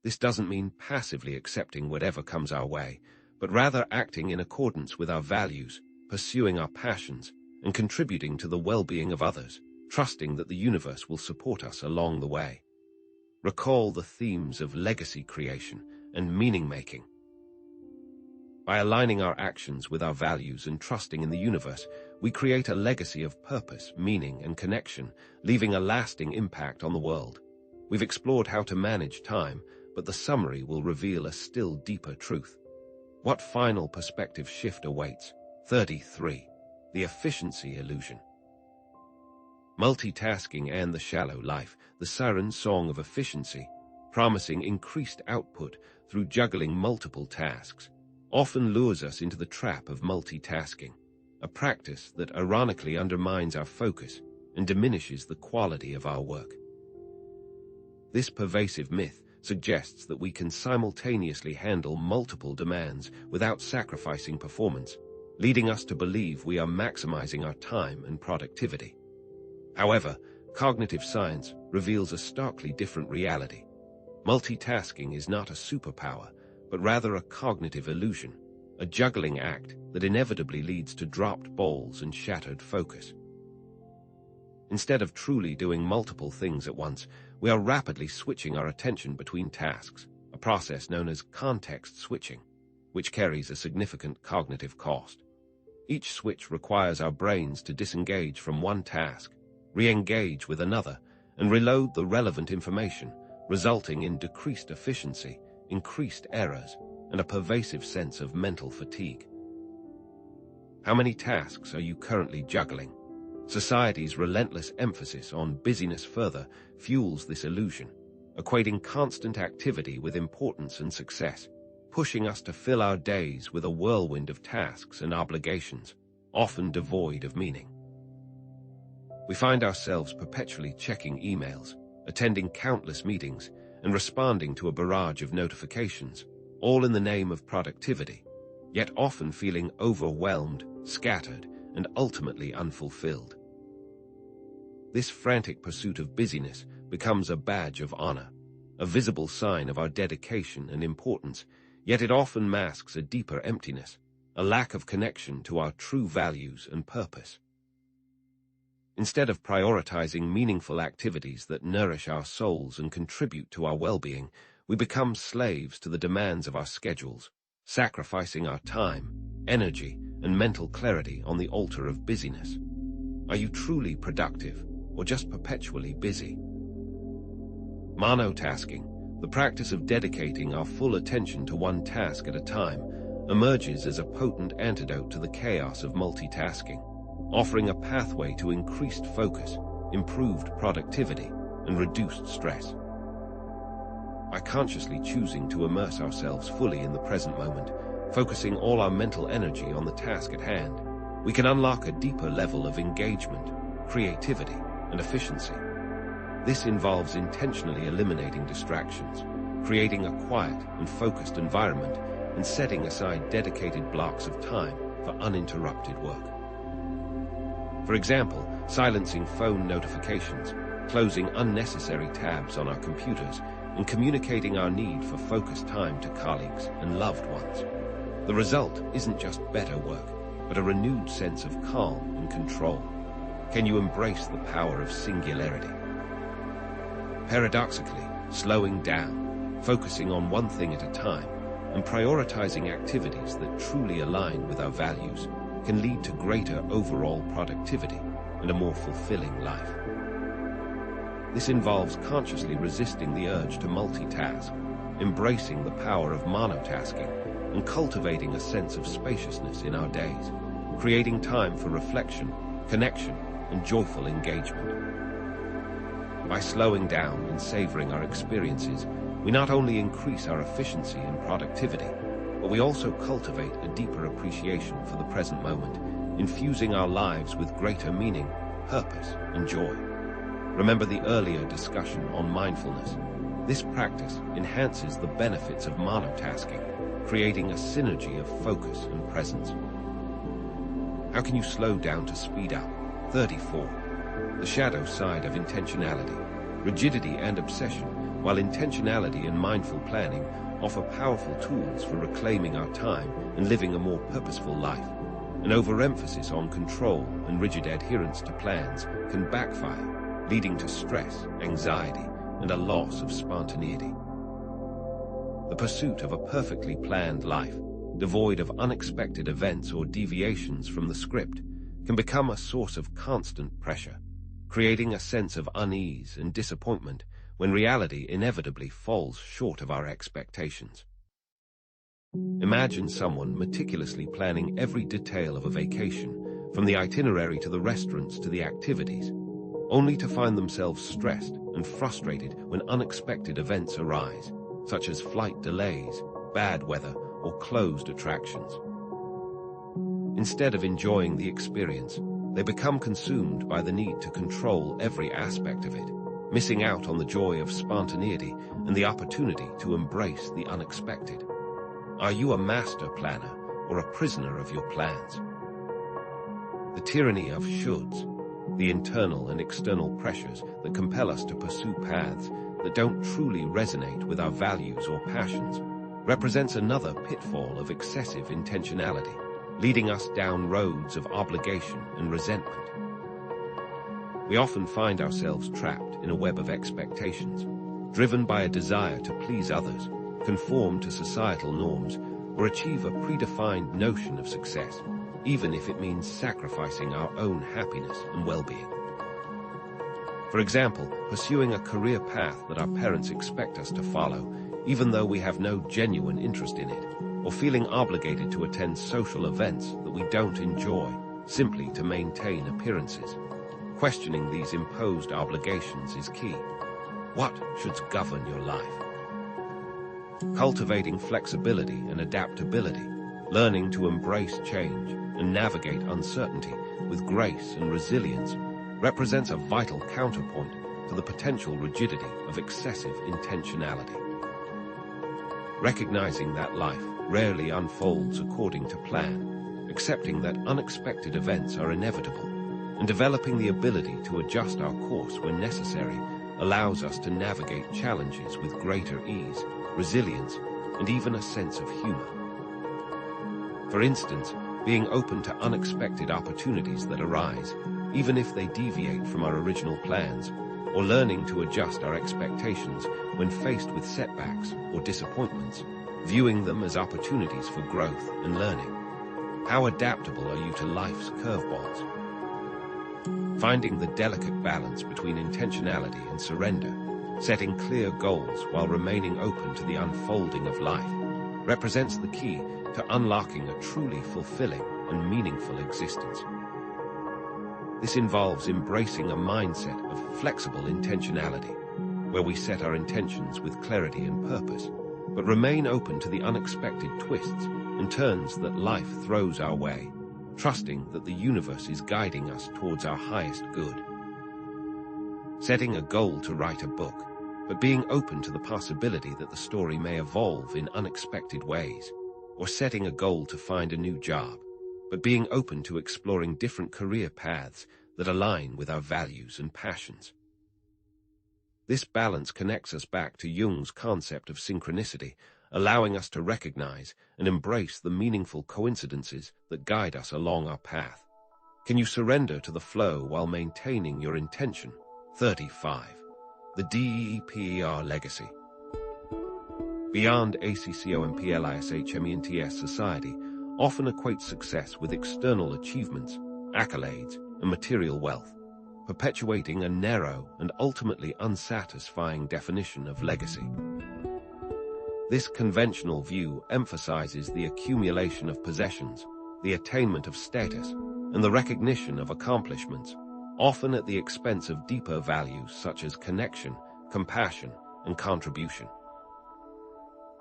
S1: This doesn't mean passively accepting whatever comes our way, but rather acting in accordance with our values, pursuing our passions, and contributing to the well-being of others, trusting that the universe will support us along the way. Recall the themes of legacy creation and meaning-making. By aligning our actions with our values and trusting in the universe, we create a legacy of purpose, meaning, and connection, leaving a lasting impact on the world. We've explored how to manage time, but the summary will reveal a still deeper truth. What final perspective shift awaits? 33. The efficiency illusion. Multitasking and the shallow life, the siren song of efficiency, promising increased output through juggling multiple tasks, often lures us into the trap of multitasking, a practice that ironically undermines our focus and diminishes the quality of our work. This pervasive myth suggests that we can simultaneously handle multiple demands without sacrificing performance, leading us to believe we are maximizing our time and productivity. However, cognitive science reveals a starkly different reality. Multitasking is not a superpower, but rather a cognitive illusion, a juggling act that inevitably leads to dropped balls and shattered focus. Instead of truly doing multiple things at once, we are rapidly switching our attention between tasks, a process known as context switching, which carries a significant cognitive cost. Each switch requires our brains to disengage from one task, re-engage with another, and reload the relevant information, resulting in decreased efficiency, increased errors, and a pervasive sense of mental fatigue. How many tasks are you currently juggling? Society's relentless emphasis on busyness further fuels this illusion, equating constant activity with importance and success, pushing us to fill our days with a whirlwind of tasks and obligations, often devoid of meaning. We find ourselves perpetually checking emails, attending countless meetings, and responding to a barrage of notifications, all in the name of productivity, yet often feeling overwhelmed, scattered, and ultimately unfulfilled. This frantic pursuit of busyness becomes a badge of honor, a visible sign of our dedication and importance, yet it often masks a deeper emptiness, a lack of connection to our true values and purpose. Instead of prioritizing meaningful activities that nourish our souls and contribute to our well-being, we become slaves to the demands of our schedules, sacrificing our time, energy, and mental clarity on the altar of busyness? Are you truly productive, or just perpetually busy? Monotasking, the practice of dedicating our full attention to one task at a time, emerges as a potent antidote to the chaos of multitasking, offering a pathway to increased focus, improved productivity, and reduced stress. By consciously choosing to immerse ourselves fully in the present moment, focusing all our mental energy on the task at hand, we can unlock a deeper level of engagement, creativity, and efficiency. This involves intentionally eliminating distractions, creating a quiet and focused environment, and setting aside dedicated blocks of time for uninterrupted work. For example, silencing phone notifications, closing unnecessary tabs on our computers, and communicating our need for focused time to colleagues and loved ones. The result isn't just better work, but a renewed sense of calm and control. Can you embrace the power of singularity? Paradoxically, slowing down, focusing on one thing at a time, and prioritizing activities that truly align with our values can lead to greater overall productivity and a more fulfilling life. This involves consciously resisting the urge to multitask, embracing the power of monotasking, and cultivating a sense of spaciousness in our days, creating time for reflection, connection, and joyful engagement. By slowing down and savoring our experiences, we not only increase our efficiency and productivity, but we also cultivate a deeper appreciation for the present moment, infusing our lives with greater meaning, purpose, and joy. Remember the earlier discussion on mindfulness. This practice enhances the benefits of monotasking, creating a synergy of focus and presence. How can you slow down to speed up? 34. The shadow side of intentionality, rigidity and obsession, while intentionality and mindful planning offer powerful tools for reclaiming our time and living a more purposeful life. An overemphasis on control and rigid adherence to plans can backfire, leading to stress, anxiety, and a loss of spontaneity. The pursuit of a perfectly planned life, devoid of unexpected events or deviations from the script, can become a source of constant pressure, creating a sense of unease and disappointment when reality inevitably falls short of our expectations. Imagine someone meticulously planning every detail of a vacation, from the itinerary to the restaurants to the activities, only to find themselves stressed and frustrated when unexpected events arise, such as flight delays, bad weather, or closed attractions. Instead of enjoying the experience, they become consumed by the need to control every aspect of it, missing out on the joy of spontaneity and the opportunity to embrace the unexpected. Are you a master planner or a prisoner of your plans? The tyranny of shoulds, the internal and external pressures that compel us to pursue paths that don't truly resonate with our values or passions, represents another pitfall of excessive intentionality, leading us down roads of obligation and resentment. We often find ourselves trapped in a web of expectations, driven by a desire to please others, conform to societal norms, or achieve a predefined notion of success, even if it means sacrificing our own happiness and well-being. For example, pursuing a career path that our parents expect us to follow, even though we have no genuine interest in it, or feeling obligated to attend social events that we don't enjoy, simply to maintain appearances. Questioning these imposed obligations is key. What should govern your life? Cultivating flexibility and adaptability, learning to embrace change and navigate uncertainty with grace and resilience, represents a vital counterpoint to the potential rigidity of excessive intentionality. Recognizing that life rarely unfolds according to plan, accepting that unexpected events are inevitable, and developing the ability to adjust our course when necessary allows us to navigate challenges with greater ease, resilience, and even a sense of humor. For instance, being open to unexpected opportunities that arise, even if they deviate from our original plans, or learning to adjust our expectations when faced with setbacks or disappointments, viewing them as opportunities for growth and learning. How adaptable are you to life's curveballs? Finding the delicate balance between intentionality and surrender, setting clear goals while remaining open to the unfolding of life, represents the key to unlocking a truly fulfilling and meaningful existence. This involves embracing a mindset of flexible intentionality, where we set our intentions with clarity and purpose, but remain open to the unexpected twists and turns that life throws our way, trusting that the universe is guiding us towards our highest good. Setting a goal to write a book, but being open to the possibility that the story may evolve in unexpected ways, or setting a goal to find a new job, but being open to exploring different career paths that align with our values and passions. This balance connects us back to Jung's concept of synchronicity, allowing us to recognize and embrace the meaningful coincidences that guide us along our path. Can you surrender to the flow while maintaining your intention? 35. The DEEPER legacy. Beyond ACCOMPLISHMENTS society often equates success with external achievements, accolades, and material wealth, perpetuating a narrow and ultimately unsatisfying definition of legacy. This conventional view emphasizes the accumulation of possessions, the attainment of status, and the recognition of accomplishments, often at the expense of deeper values such as connection, compassion, and contribution.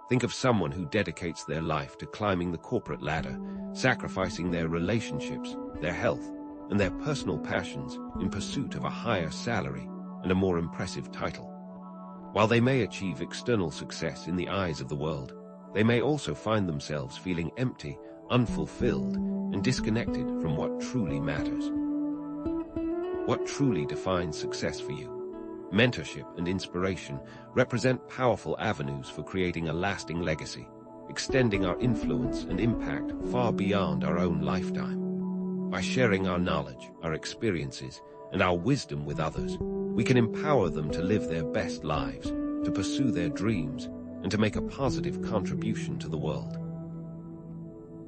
S1: Think of someone who dedicates their life to climbing the corporate ladder, sacrificing their relationships, their health, and their personal passions in pursuit of a higher salary and a more impressive title. While they may achieve external success in the eyes of the world, they may also find themselves feeling empty, unfulfilled, and disconnected from what truly matters. What truly defines success for you? Mentorship and inspiration represent powerful avenues for creating a lasting legacy, extending our influence and impact far beyond our own lifetime. By sharing our knowledge, our experiences, and our wisdom with others, we can empower them to live their best lives, to pursue their dreams, and to make a positive contribution to the world.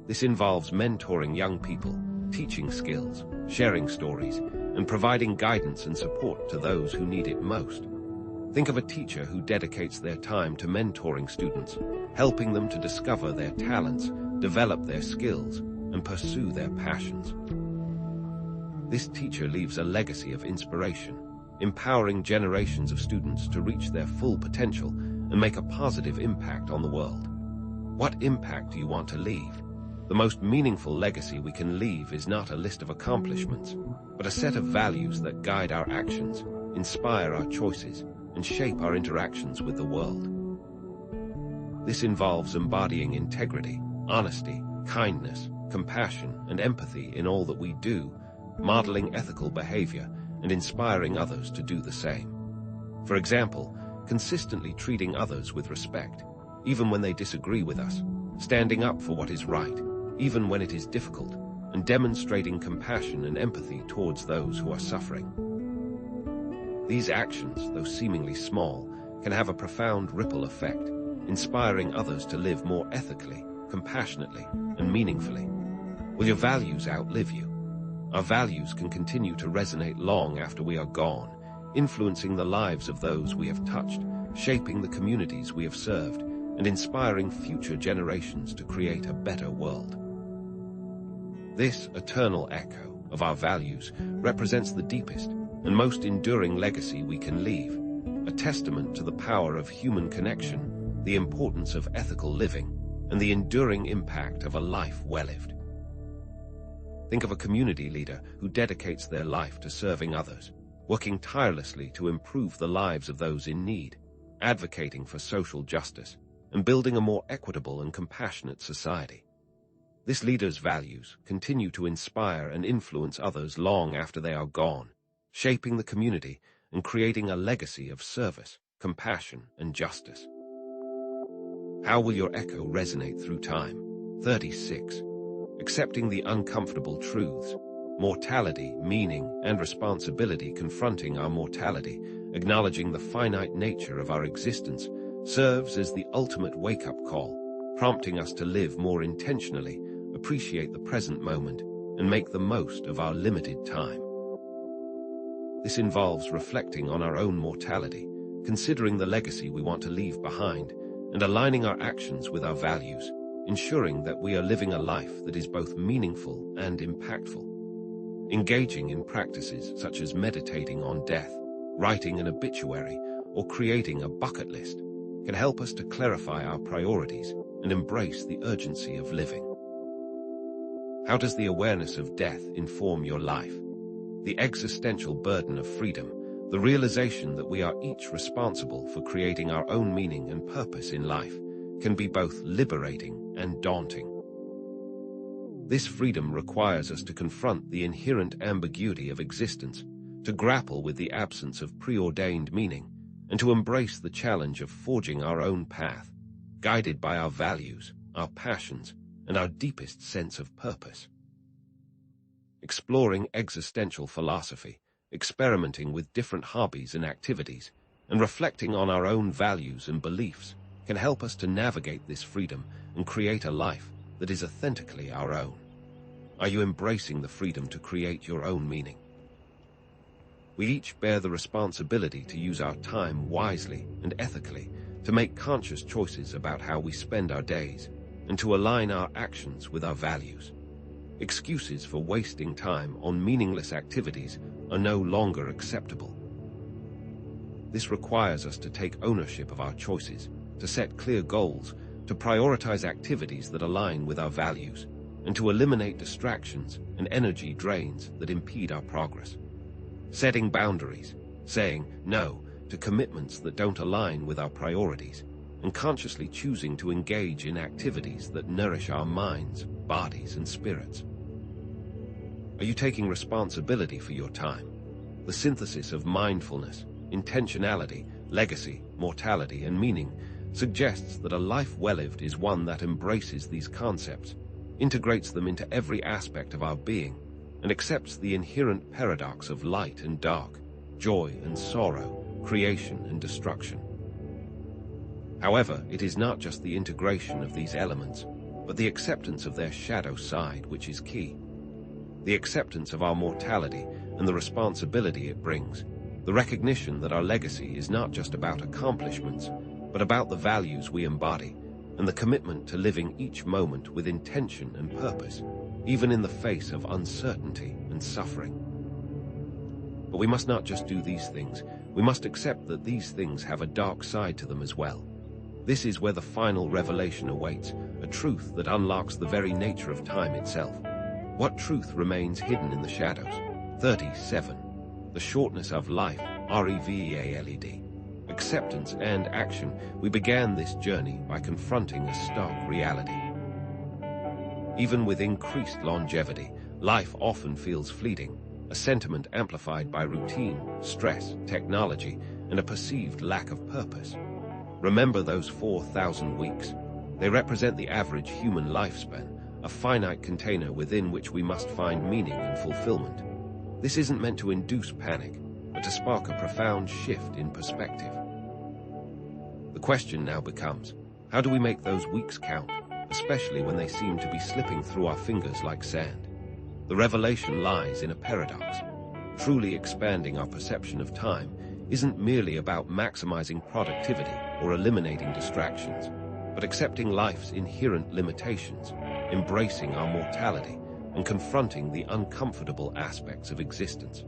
S1: This involves mentoring young people, teaching skills, sharing stories, and providing guidance and support to those who need it most. Think of a teacher who dedicates their time to mentoring students, helping them to discover their talents, develop their skills, and pursue their passions. This teacher leaves a legacy of inspiration, empowering generations of students to reach their full potential and make a positive impact on the world. What impact do you want to leave? The most meaningful legacy we can leave is not a list of accomplishments, but a set of values that guide our actions, inspire our choices, and shape our interactions with the world. This involves embodying integrity, honesty, kindness, compassion, and empathy in all that we do, modeling ethical behavior, and inspiring others to do the same. For example, consistently treating others with respect, even when they disagree with us, standing up for what is right, even when it is difficult, and demonstrating compassion and empathy towards those who are suffering. These actions, though seemingly small, can have a profound ripple effect, inspiring others to live more ethically, compassionately, and meaningfully. Will your values outlive you? Our values can continue to resonate long after we are gone, influencing the lives of those we have touched, shaping the communities we have served, and inspiring future generations to create a better world. This eternal echo of our values represents the deepest and most enduring legacy we can leave, a testament to the power of human connection, the importance of ethical living, and the enduring impact of a life well-lived. Think of a community leader who dedicates their life to serving others, working tirelessly to improve the lives of those in need, advocating for social justice, and building a more equitable and compassionate society. This leader's values continue to inspire and influence others long after they are gone, shaping the community and creating a legacy of service, compassion, and justice. How will your echo resonate through time? 36. Accepting the uncomfortable truths. Mortality, meaning, and responsibility confronting our mortality, acknowledging the finite nature of our existence, serves as the ultimate wake-up call, prompting us to live more intentionally, appreciate the present moment, and make the most of our limited time. This involves reflecting on our own mortality, considering the legacy we want to leave behind, and aligning our actions with our values, ensuring that we are living a life that is both meaningful and impactful. Engaging in practices such as meditating on death, writing an obituary, or creating a bucket list can help us to clarify our priorities and embrace the urgency of living. How does the awareness of death inform your life? The existential burden of freedom, the realization that we are each responsible for creating our own meaning and purpose in life, can be both liberating and daunting. This freedom requires us to confront the inherent ambiguity of existence, to grapple with the absence of preordained meaning, and to embrace the challenge of forging our own path, guided by our values, our passions, and our deepest sense of purpose. Exploring existential philosophy, experimenting with different hobbies and activities, and reflecting on our own values and beliefs can help us to navigate this freedom and create a life that is authentically our own. Are you embracing the freedom to create your own meaning? We each bear the responsibility to use our time wisely and ethically, to make conscious choices about how we spend our days, and to align our actions with our values. Excuses for wasting time on meaningless activities are no longer acceptable. This requires us to take ownership of our choices, to set clear goals, to prioritize activities that align with our values, and to eliminate distractions and energy drains that impede our progress. Setting boundaries, saying no to commitments that don't align with our priorities, and consciously choosing to engage in activities that nourish our minds, bodies, and spirits. Are you taking responsibility for your time? The synthesis of mindfulness, intentionality, legacy, mortality, and meaning suggests that a life well-lived is one that embraces these concepts, integrates them into every aspect of our being, and accepts the inherent paradox of light and dark, joy and sorrow, creation and destruction. However, it is not just the integration of these elements, but the acceptance of their shadow side which is key. The acceptance of our mortality and the responsibility it brings, the recognition that our legacy is not just about accomplishments, but about the values we embody, and the commitment to living each moment with intention and purpose, even in the face of uncertainty and suffering. But we must not just do these things, we must accept that these things have a dark side to them as well. This is where the final revelation awaits, a truth that unlocks the very nature of time itself. What truth remains hidden in the shadows? 37. The shortness of life, REVEALED. Acceptance and action. We began this journey by confronting a stark reality. Even with increased longevity, life often feels fleeting, a sentiment amplified by routine, stress, technology, and a perceived lack of purpose. Remember those 4,000 weeks. They represent the average human lifespan, a finite container within which we must find meaning and fulfillment. This isn't meant to induce panic, but to spark a profound shift in perspective. The question now becomes, how do we make those weeks count, especially when they seem to be slipping through our fingers like sand? The revelation lies in a paradox. Truly expanding our perception of time isn't merely about maximizing productivity or eliminating distractions, but accepting life's inherent limitations, embracing our mortality, and confronting the uncomfortable aspects of existence.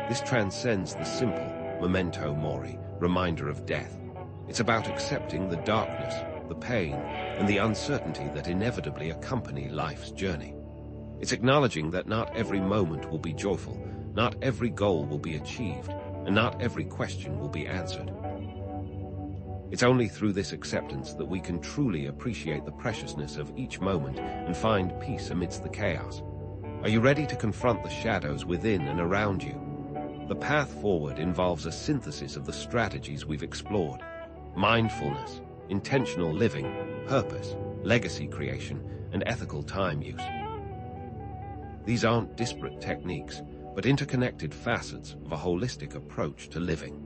S1: This transcends the simple memento mori, reminder of death. It's about accepting the darkness, the pain, and the uncertainty that inevitably accompany life's journey. It's acknowledging that not every moment will be joyful, not every goal will be achieved, and not every question will be answered. It's only through this acceptance that we can truly appreciate the preciousness of each moment and find peace amidst the chaos. Are you ready to confront the shadows within and around you? The path forward involves a synthesis of the strategies we've explored: mindfulness, intentional living, purpose, legacy creation, and ethical time use. These aren't disparate techniques, but interconnected facets of a holistic approach to living.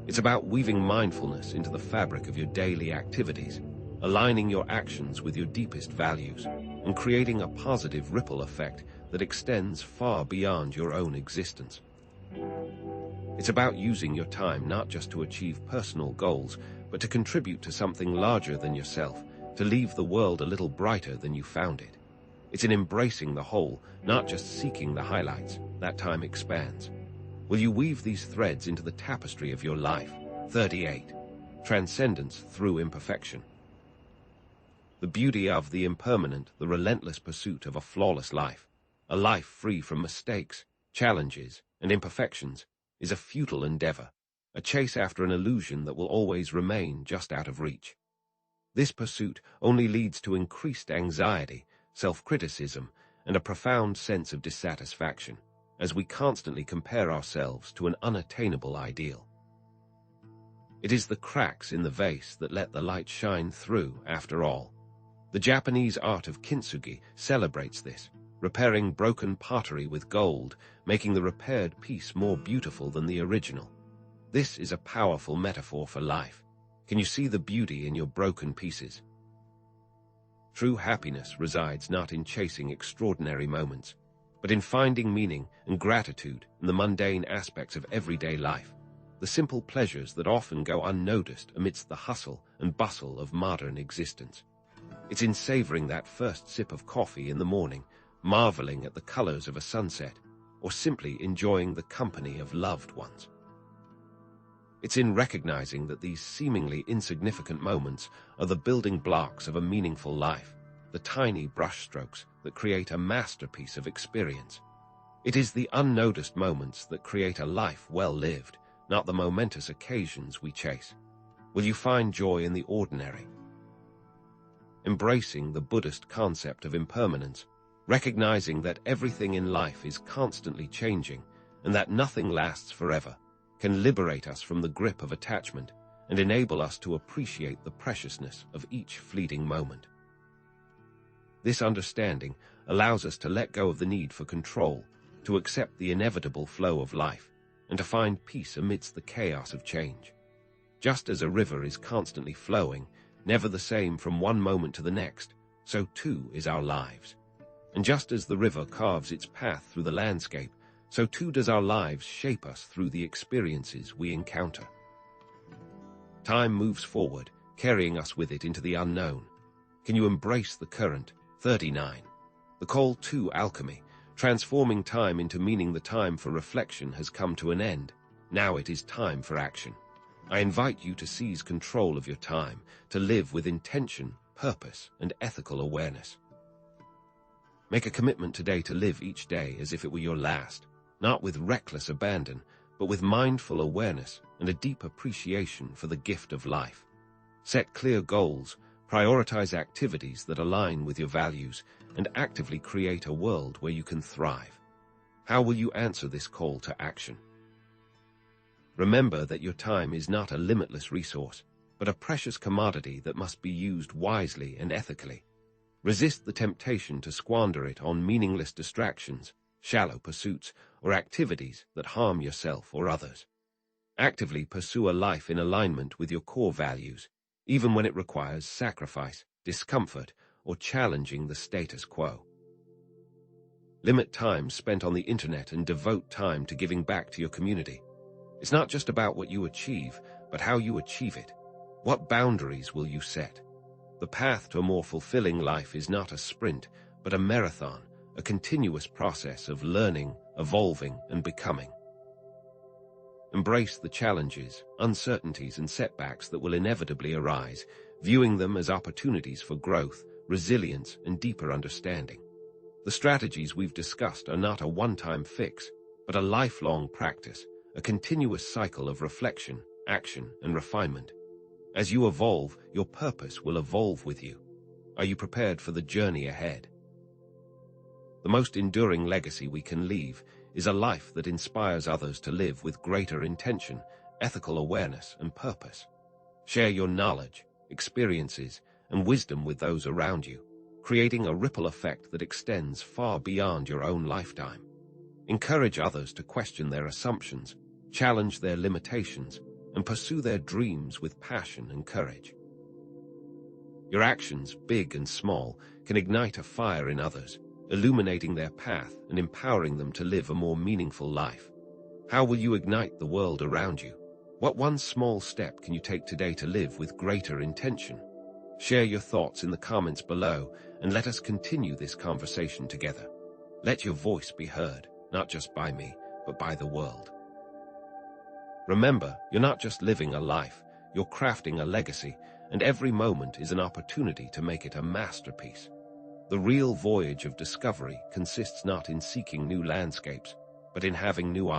S1: It's about weaving mindfulness into the fabric of your daily activities, aligning your actions with your deepest values, and creating a positive ripple effect that extends far beyond your own existence. It's about using your time not just to achieve personal goals, but to contribute to something larger than yourself, to leave the world a little brighter than you found it. It's in embracing the whole, not just seeking the highlights, that time expands. Will you weave these threads into the tapestry of your life? 38. Transcendence through imperfection. The beauty of the impermanent, the relentless pursuit of a flawless life, a life free from mistakes, challenges, and imperfections, is a futile endeavor, a chase after an illusion that will always remain just out of reach. This pursuit only leads to increased anxiety, self-criticism, and a profound sense of dissatisfaction, as we constantly compare ourselves to an unattainable ideal. It is the cracks in the vase that let the light shine through, after all. The Japanese art of kintsugi celebrates this, repairing broken pottery with gold, making the repaired piece more beautiful than the original. This is a powerful metaphor for life. Can you see the beauty in your broken pieces? True happiness resides not in chasing extraordinary moments, but in finding meaning and gratitude in the mundane aspects of everyday life, the simple pleasures that often go unnoticed amidst the hustle and bustle of modern existence. It's in savoring that first sip of coffee in the morning, marveling at the colors of a sunset, or simply enjoying the company of loved ones. It's in recognizing that these seemingly insignificant moments are the building blocks of a meaningful life, the tiny brushstrokes that create a masterpiece of experience. It is the unnoticed moments that create a life well lived, not the momentous occasions we chase. Will you find joy in the ordinary? Embracing the Buddhist concept of impermanence, recognizing that everything in life is constantly changing and that nothing lasts forever, can liberate us from the grip of attachment and enable us to appreciate the preciousness of each fleeting moment. This understanding allows us to let go of the need for control, to accept the inevitable flow of life, and to find peace amidst the chaos of change. Just as a river is constantly flowing, never the same from one moment to the next, so too is our lives. And just as the river carves its path through the landscape, so too does our lives shape us through the experiences we encounter. Time moves forward, carrying us with it into the unknown. Can you embrace the current? 39. The call to alchemy, transforming time into meaning. The time for reflection has come to an end. Now it is time for action. I invite you to seize control of your time, to live with intention, purpose, and ethical awareness. Make a commitment today to live each day as if it were your last, not with reckless abandon, but with mindful awareness and a deep appreciation for the gift of life. Set clear goals, prioritize activities that align with your values, and actively create a world where you can thrive. How will you answer this call to action? Remember that your time is not a limitless resource, but a precious commodity that must be used wisely and ethically. Resist the temptation to squander it on meaningless distractions, shallow pursuits, or activities that harm yourself or others. Actively pursue a life in alignment with your core values, even when it requires sacrifice, discomfort, or challenging the status quo. Limit time spent on the internet and devote time to giving back to your community. It's not just about what you achieve, but how you achieve it. What boundaries will you set? The path to a more fulfilling life is not a sprint, but a marathon, a continuous process of learning, evolving, and becoming. Embrace the challenges, uncertainties, and setbacks that will inevitably arise, viewing them as opportunities for growth, resilience, and deeper understanding. The strategies we've discussed are not a one-time fix, but a lifelong practice, a continuous cycle of reflection, action, and refinement. As you evolve, your purpose will evolve with you. Are you prepared for the journey ahead? The most enduring legacy we can leave is a life that inspires others to live with greater intention, ethical awareness, and purpose. Share your knowledge, experiences, and wisdom with those around you, creating a ripple effect that extends far beyond your own lifetime. Encourage others to question their assumptions, challenge their limitations, and pursue their dreams with passion and courage. Your actions, big and small, can ignite a fire in others, illuminating their path and empowering them to live a more meaningful life. How will you ignite the world around you? What one small step can you take today to live with greater intention? Share your thoughts in the comments below and let us continue this conversation together. Let your voice be heard, not just by me, but by the world. Remember, you're not just living a life, you're crafting a legacy, and every moment is an opportunity to make it a masterpiece. The real voyage of discovery consists not in seeking new landscapes, but in having new eyes.